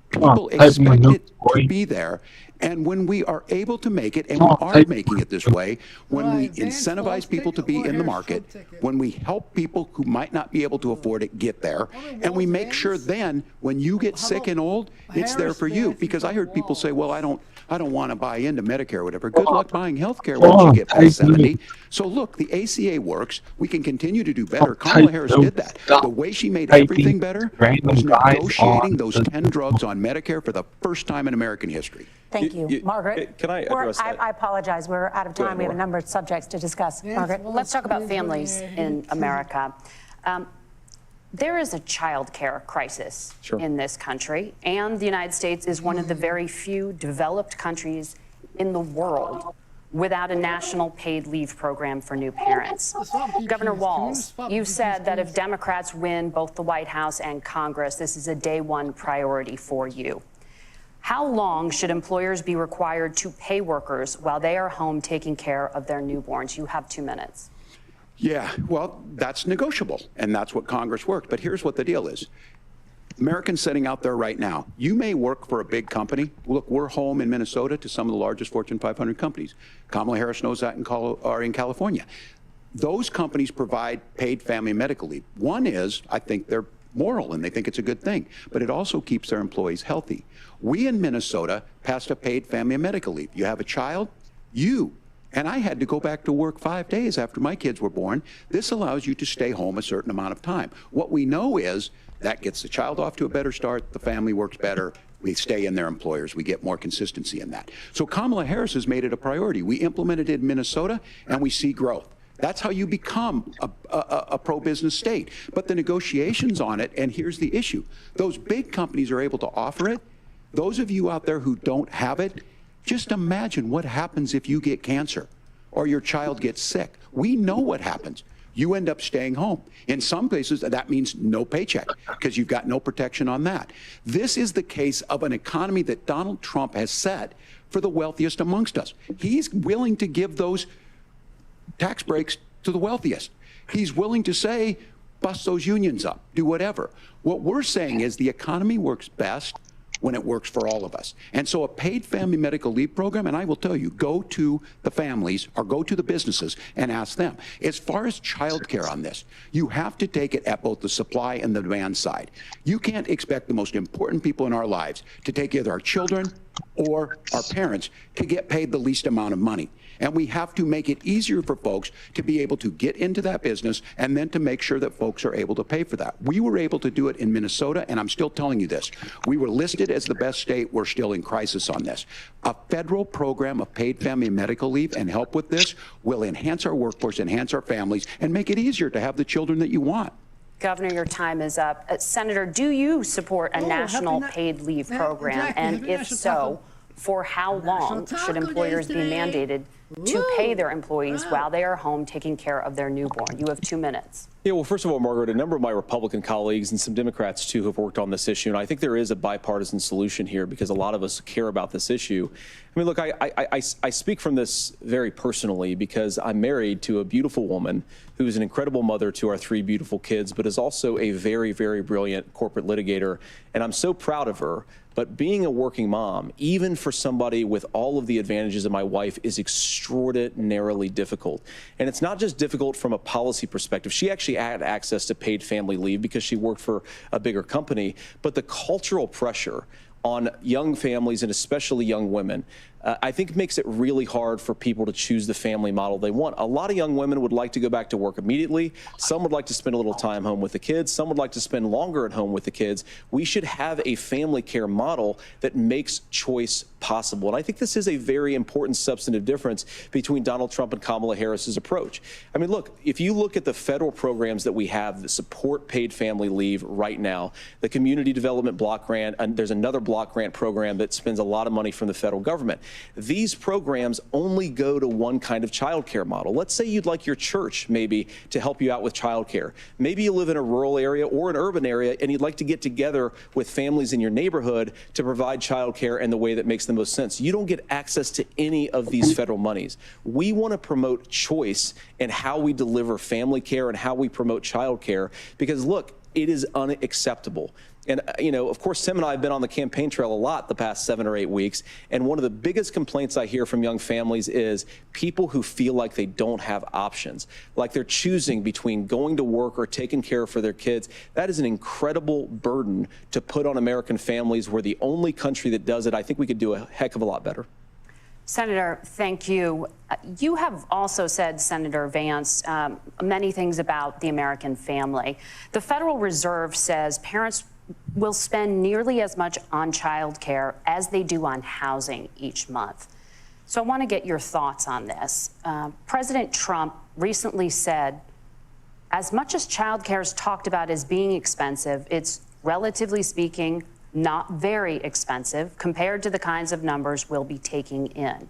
People expect it to be there. And when we are able to make it, and we are making it this way, when we incentivize people to be in the market, when we help people who might not be able to afford it get there, and we make sure then when you get sick and old, it's there for you. Because I heard people say, well, I don't want to buy into Medicare or whatever. Good luck buying health care once you get past 70. So look, the ACA works. We can continue to do better. Kamala Harris did that. The way she made everything better was negotiating those 10 drugs on Medicare for the first time in American history. Thank you. Margaret? Can I address that? I apologize. We're out of time. We have a number of subjects to discuss. Margaret? Let's talk about families in America. There is a child care crisis in this country, and the United States is one of the very few developed countries in the world without a national paid leave program for new parents. Governor Walz, you said that if Democrats win both the White House and Congress, this is a day one priority for you. How long should employers be required to pay workers while they are home taking care of their newborns? You have 2 minutes. Yeah, well, that's negotiable, and that's what Congress worked. But here's what the deal is. Americans sitting out there right now, you may work for a big company. Look, we're home in Minnesota to some of the largest Fortune 500 companies. Kamala Harris knows that in California. Those companies provide paid family and medical leave. One is, I think they're moral and they think it's a good thing, but it also keeps their employees healthy. We in Minnesota passed a paid family and medical leave. You have a child, and I had to go back to work 5 days after my kids were born. This allows you to stay home a certain amount of time. What we know is that gets the child off to a better start, the family works better, we stay in their employers, we get more consistency in that. So Kamala Harris has made it a priority. We implemented it in Minnesota and we see growth. That's how you become a pro-business state. But the negotiations on it, and here's the issue, those big companies are able to offer it. Those of you out there who don't have it, just imagine what happens if you get cancer or your child gets sick. We know what happens. You end up staying home. In some cases, that means no paycheck because you've got no protection on that. This is the case of an economy that Donald Trump has set for the wealthiest amongst us. He's willing to give those tax breaks to the wealthiest. He's willing to say, bust those unions up, do whatever. What we're saying is the economy works best when it works for all of us. And so a paid family medical leave program, and I will tell you, go to the families or go to the businesses and ask them. As far as childcare on this, you have to take it at both the supply and the demand side. You can't expect the most important people in our lives to take either our children or our parents to get paid the least amount of money. And we have to make it easier for folks to be able to get into that business and then to make sure that folks are able to pay for that. We were able to do it in Minnesota, and I'm still telling you this. We were listed as the best state. We're still in crisis on this. A federal program of paid family and medical leave and help with this will enhance our workforce, enhance our families, and make it easier to have the children that you want. Governor, your time is up. Senator, do you support a national paid leave program? Exactly. And if so, for how long should employers be mandated to pay their employees while they are home taking care of their newborn? You have 2 minutes. Yeah, well, first of all, Margaret, a number of my Republican colleagues and some Democrats, too, have worked on this issue. And I think there is a bipartisan solution here because a lot of us care about this issue. I mean, look, I speak from this very personally because I'm married to a beautiful woman who is an incredible mother to our 3 beautiful kids, but is also a very, very brilliant corporate litigator. And I'm so proud of her. But being a working mom, even for somebody with all of the advantages of my wife, is extraordinarily difficult. And it's not just difficult from a policy perspective. She actually had access to paid family leave because she worked for a bigger company. But the cultural pressure on young families and especially young women, I think makes it really hard for people to choose the family model they want. A lot of young women would like to go back to work immediately. Some would like to spend a little time home with the kids. Some would like to spend longer at home with the kids. We should have a family care model that makes choice possible. And I think this is a very important substantive difference between Donald Trump and Kamala Harris's approach. I mean, look, if you look at the federal programs that we have that support paid family leave right now, the Community Development Block Grant, and there's another block grant program that spends a lot of money from the federal government. These programs only go to one kind of child care model. Let's say you'd like your church maybe to help you out with child care. Maybe you live in a rural area or an urban area and you'd like to get together with families in your neighborhood to provide child care in the way that makes the most sense. You don't get access to any of these federal monies. We want to promote choice in how we deliver family care and how we promote child care because, look, it is unacceptable. And, you know, of course, Tim and I have been on the campaign trail a lot the past 7 or 8 weeks. And one of the biggest complaints I hear from young families is people who feel like they don't have options, like they're choosing between going to work or taking care for their kids. That is an incredible burden to put on American families. We're the only country that does it. I think we could do a heck of a lot better. Senator, thank you. You have also said, Senator Vance, many things about the American family. The Federal Reserve says parents will spend nearly as much on child care as they do on housing each month. So I want to get your thoughts on this. President Trump recently said, as much as child care is talked about as being expensive, it's relatively speaking not very expensive compared to the kinds of numbers we'll be taking in.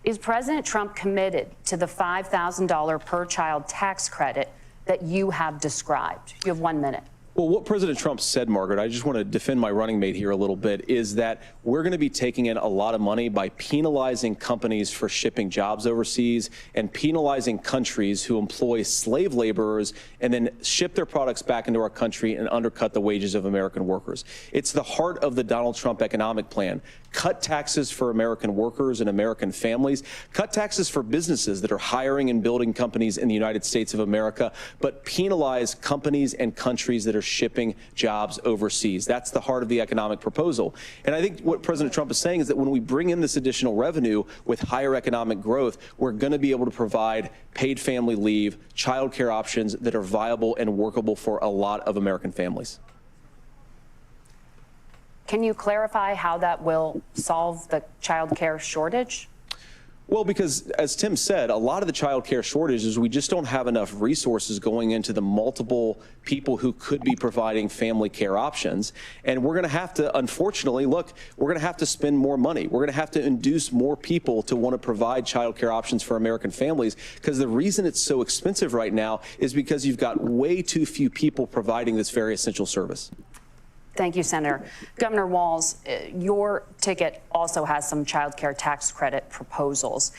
Is President Trump committed to the $5,000 per child tax credit that you have described? You have 1 minute. Well, what President Trump said, Margaret, I just want to defend my running mate here a little bit, is that we're going to be taking in a lot of money by penalizing companies for shipping jobs overseas and penalizing countries who employ slave laborers and then ship their products back into our country and undercut the wages of American workers. It's the heart of the Donald Trump economic plan. Cut taxes for American workers and American families. Cut taxes for businesses that are hiring and building companies in the United States of America, but penalize companies and countries that are shipping jobs overseas. That's the heart of the economic proposal. And I think what President Trump is saying is that when we bring in this additional revenue with higher economic growth, we're going to be able to provide paid family leave, child care options that are viable and workable for a lot of American families. Can you clarify how that will solve the child care shortage? Well, because as Tim said, a lot of the child care shortage is we just don't have enough resources going into the multiple people who could be providing family care options. And we're going to have to, unfortunately, look, we're going to have to spend more money. We're going to have to induce more people to want to provide child care options for American families, because the reason it's so expensive right now is because you've got way too few people providing this very essential service. Thank you, Senator. Governor Walz, your ticket also has some child care tax credit proposals.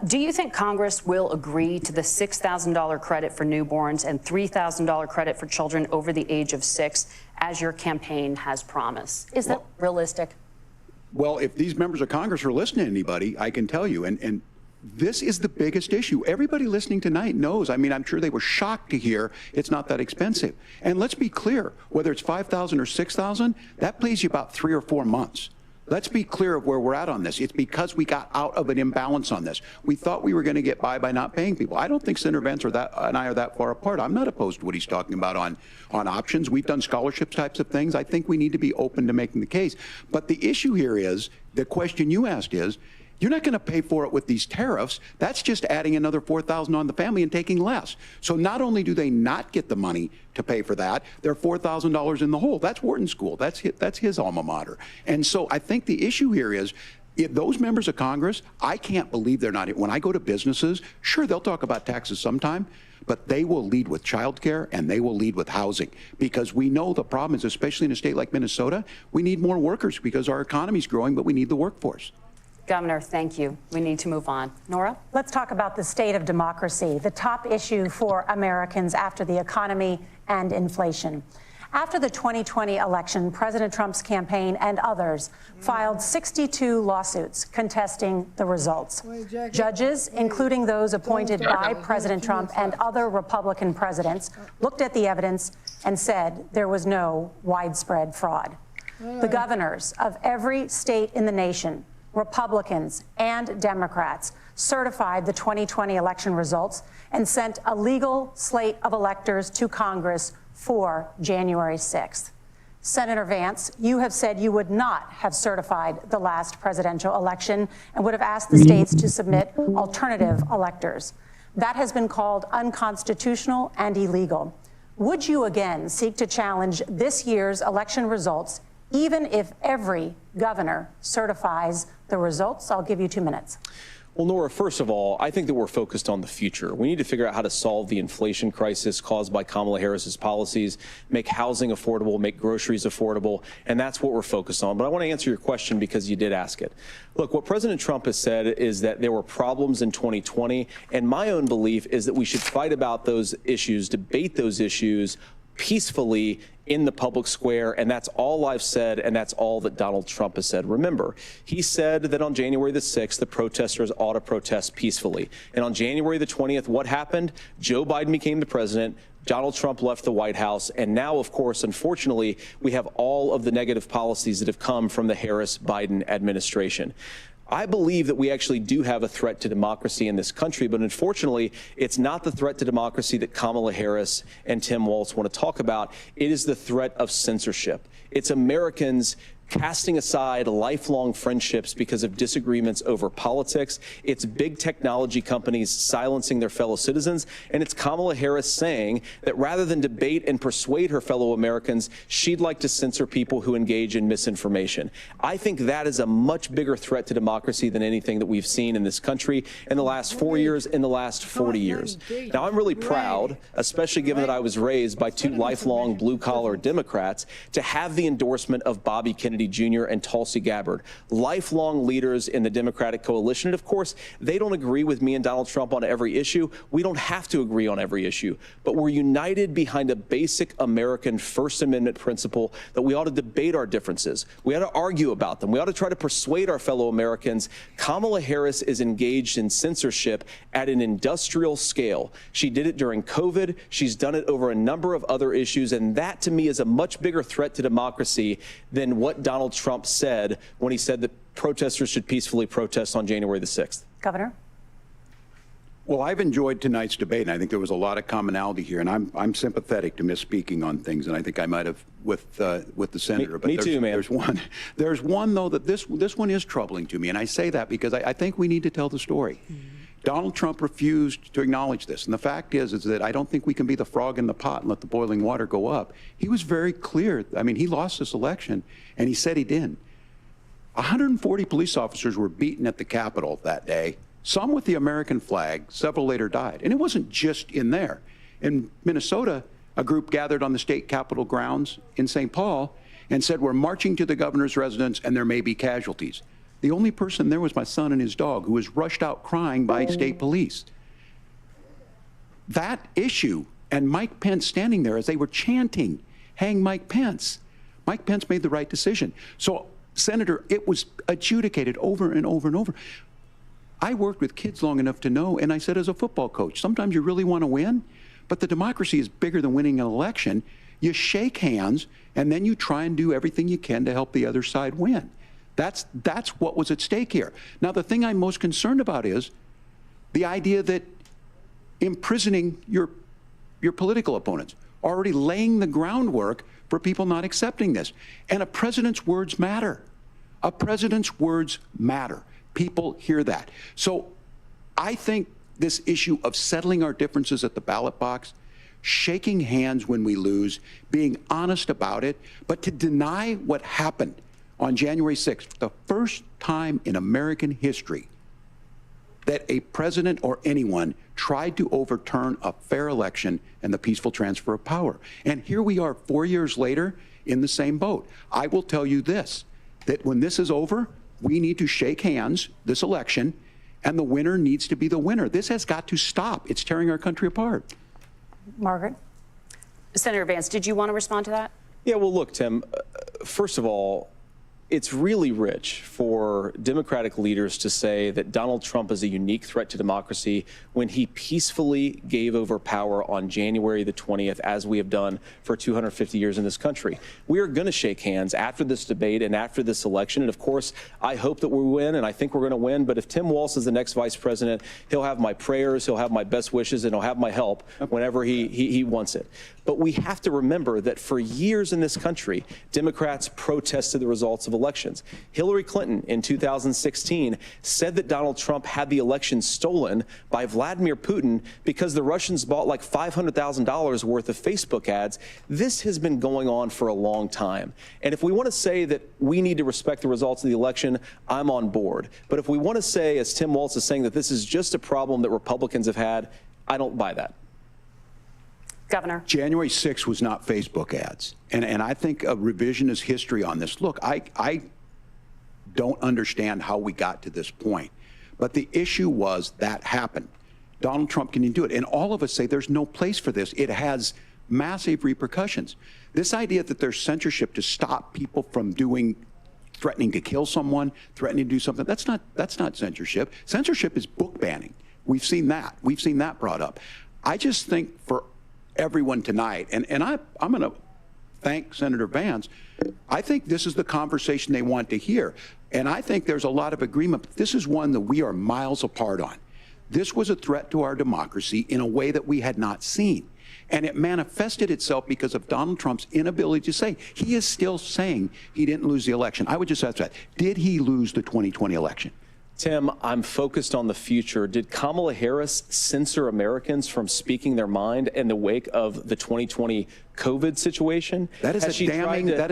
Do you think Congress will agree to the $6,000 credit for newborns and $3,000 credit for children over the age of 6, as your campaign has promised? Is that realistic? Well, if these members of Congress are listening to anybody, I can tell you, and this is the biggest issue. Everybody listening tonight knows. I mean, I'm sure they were shocked to hear it's not that expensive. And let's be clear, whether it's $5,000 or $6,000, that pays you about 3 or 4 months. Let's be clear of where we're at on this. It's because we got out of an imbalance on this. We thought we were going to get by not paying people. I don't think Senator Vance and I are that far apart. I'm not opposed to what he's talking about on options. We've done scholarship types of things. I think we need to be open to making the case. But the issue here is, the question you asked is, you're not going to pay for it with these tariffs. That's just adding another $4,000 on the family and taking less. So not only do they not get the money to pay for that, they're $4,000 in the hole. That's Wharton School. That's his alma mater. And so I think the issue here is, if those members of Congress, I can't believe they're not. When I go to businesses, sure, they'll talk about taxes sometime, but they will lead with childcare and they will lead with housing, because we know the problem is, especially in a state like Minnesota, we need more workers because our economy's growing, but we need the workforce. Governor, thank you. We need to move on. Nora? Let's talk about the state of democracy, the top issue for Americans after the economy and inflation. After the 2020 election, President Trump's campaign and others filed 62 lawsuits contesting the results. Judges, including those appointed by President Trump and other Republican presidents, looked at the evidence and said there was no widespread fraud. The governors of every state in the nation, Republicans and Democrats, certified the 2020 election results and sent a legal slate of electors to Congress for January 6th. Senator Vance, you have said you would not have certified the last presidential election and would have asked the states to submit alternative electors. That has been called unconstitutional and illegal. Would you again seek to challenge this year's election results, even if every governor certifies the results? I'll give you 2 minutes. Well, Nora, first of all, I think that we're focused on the future. We need to figure out how to solve the inflation crisis caused by Kamala Harris's policies, make housing affordable, make groceries affordable, and that's what we're focused on. But I want to answer your question because you did ask it. Look, what President Trump has said is that there were problems in 2020, and my own belief is that we should fight about those issues, debate those issues peacefully in the public square, and that's all I've said, and that's all that Donald Trump has said. Remember, he said that on January the 6th, the protesters ought to protest peacefully. And on January the 20th, what happened? Joe Biden became the president, Donald Trump left the White House, and now, of course, unfortunately, we have all of the negative policies that have come from the Harris-Biden administration. I believe that we actually do have a threat to democracy in this country, but unfortunately, it's not the threat to democracy that Kamala Harris and Tim Walz want to talk about. It is the threat of censorship. It's Americans casting aside lifelong friendships because of disagreements over politics. It's big technology companies silencing their fellow citizens. And it's Kamala Harris saying that rather than debate and persuade her fellow Americans, she'd like to censor people who engage in misinformation. I think that is a much bigger threat to democracy than anything that we've seen in this country in the last 4 years, in the last 40 years. Now, I'm really proud, especially given that I was raised by two lifelong blue-collar Democrats, to have the endorsement of Bobby Kennedy Jr. and Tulsi Gabbard, lifelong leaders in the Democratic coalition. And of course, they don't agree with me and Donald Trump on every issue. We don't have to agree on every issue, but we're united behind a basic American First Amendment principle that we ought to debate our differences. We ought to argue about them. We ought to try to persuade our fellow Americans. Kamala Harris is engaged in censorship at an industrial scale. She did it during COVID. She's done it over a number of other issues. And that, to me, is a much bigger threat to democracy than what Donald Trump said when he said that protesters should peacefully protest on January the 6th. Governor? Well, I've enjoyed tonight's debate, and I think there was a lot of commonality here. And I'm sympathetic to misspeaking on things, and I think I might have with the senator. Me too, man. There's one though that this one is troubling to me, and I say that because I think we need to tell the story. Donald Trump refused to acknowledge this, and the fact is that I don't think we can be the frog in the pot and let the boiling water go up. He was very clear. I mean, he lost this election, and he said he didn't. 140 police officers were beaten at the Capitol that day. Some with the American flag, several later died. And it wasn't just in there. In Minnesota, a group gathered on the state capitol grounds in St. Paul and said, we're marching to the governor's residence and there may be casualties. The only person there was my son and his dog, who was rushed out crying by state police. That issue, and Mike Pence standing there as they were chanting, hang Mike Pence. Mike Pence made the right decision. So, Senator, it was adjudicated over and over and over. I worked with kids long enough to know, and I said as a football coach, sometimes you really want to win, but the democracy is bigger than winning an election. You shake hands, and then you try and do everything you can to help the other side win. That's what was at stake here. Now, the thing I'm most concerned about is the idea that imprisoning your political opponents, already laying the groundwork for people not accepting this. And a president's words matter. A president's words matter. People hear that. So I think this issue of settling our differences at the ballot box, shaking hands when we lose, being honest about it, but to deny what happened on January 6th, the first time in American history that a president or anyone tried to overturn a fair election and the peaceful transfer of power. And here we are 4 years later in the same boat. I will tell you this, that when this is over, we need to shake hands this election, and the winner needs to be the winner. This has got to stop. It's tearing our country apart. Margaret? Senator Vance, did you want to respond to that? Yeah, well, look, Tim, first of all, it's really rich for Democratic leaders to say that Donald Trump is a unique threat to democracy when he peacefully gave over power on January the 20th, as we have done for 250 years in this country. We are going to shake hands after this debate and after this election. And of course, I hope that we win, and I think we're going to win. But if Tim Walz is the next vice president, he'll have my prayers, he'll have my best wishes, and he'll have my help whenever he wants it. But we have to remember that for years in this country, Democrats protested the results of elections. Hillary Clinton in 2016 said that Donald Trump had the election stolen by Vladimir Putin because the Russians bought like $500,000 worth of Facebook ads. This has been going on for a long time. And if we want to say that we need to respect the results of the election, I'm on board. But if we want to say, as Tim Walz is saying, that this is just a problem that Republicans have had, I don't buy that. Governor. January 6th was not Facebook ads. And I think a revisionist history on this. Look, I don't understand how we got to this point. But the issue was that happened. Donald Trump can do it. And all of us say there's no place for this. It has massive repercussions. This idea that there's censorship to stop people from threatening to kill someone, threatening to do something, that's not censorship. Censorship is book banning. We've seen that. We've seen that brought up. I just think for everyone tonight, and I'm going to thank Senator Vance. I think this is the conversation they want to hear. And I think there's a lot of agreement. But this is one that we are miles apart on. This was a threat to our democracy in a way that we had not seen. And it manifested itself because of Donald Trump's inability to say. He is still saying he didn't lose the election. I would just ask that. Did he lose the 2020 election? Tim, I'm focused on the future. Did Kamala Harris censor Americans from speaking their mind in the wake of the 2020 COVID situation? That is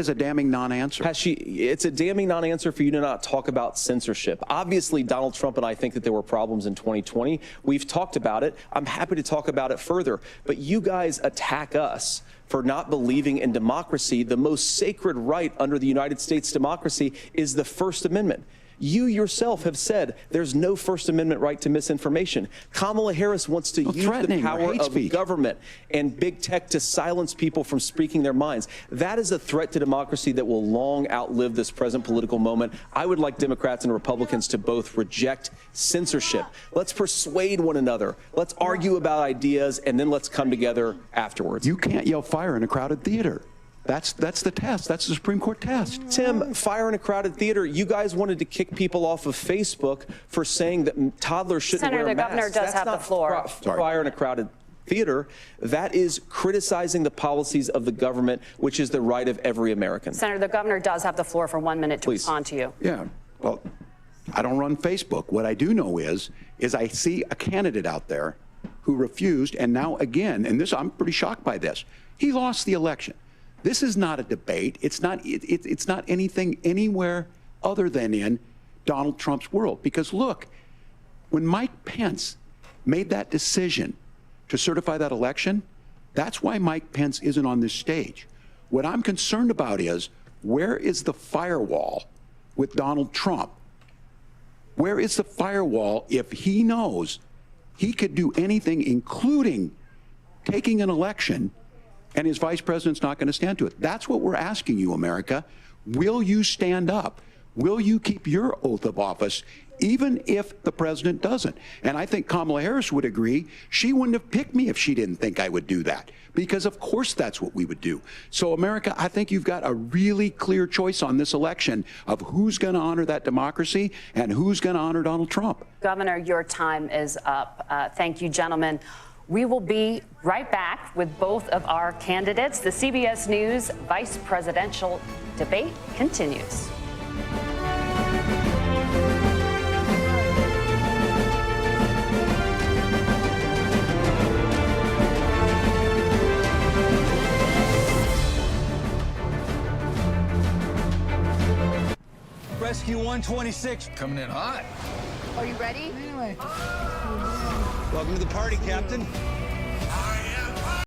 a damning non-answer. It's a damning non-answer for you to not talk about censorship. Obviously, Donald Trump and I think that there were problems in 2020. We've talked about it. I'm happy to talk about it further. But you guys attack us for not believing in democracy. The most sacred right under the United States democracy is the First Amendment. You yourself have said there's no First Amendment right to misinformation. Kamala Harris wants to use the power of government and big tech to silence people from speaking their minds. That is a threat to democracy that will long outlive this present political moment. I would like Democrats and Republicans to both reject censorship. Let's persuade one another. Let's argue about ideas, and then let's come together afterwards. You can't yell fire in a crowded theater. That's the test. That's the Supreme Court test. Tim, fire in a crowded theater. You guys wanted to kick people off of Facebook for saying that toddlers shouldn't wear masks. Senator, the governor does have the floor. Fire in a crowded theater. That is criticizing the policies of the government, which is the right of every American. Senator, the governor does have the floor for 1 minute to respond to you. Yeah. Well, I don't run Facebook. What I do know is I see a candidate out there who refused, and now again, and this, I'm pretty shocked by this. He lost the election. This is not a debate. It's not anything anywhere other than in Donald Trump's world. Because look, when Mike Pence made that decision to certify that election, that's why Mike Pence isn't on this stage. What I'm concerned about is, where is the firewall with Donald Trump? Where is the firewall if he knows he could do anything, including taking an election, and his vice president's not going to stand to it? That's what we're asking you, America. Will you stand up? Will you keep your oath of office, even if the president doesn't? And I think Kamala Harris would agree. She wouldn't have picked me if she didn't think I would do that, because of course that's what we would do. So America, I think you've got a really clear choice on this election of who's going to honor that democracy and who's going to honor Donald Trump. Governor, your time is up. Thank you, gentlemen. We will be right back with both of our candidates. The CBS News vice presidential debate continues. Rescue 126 coming in hot. Are you ready? Anyway. Welcome to the party, Captain.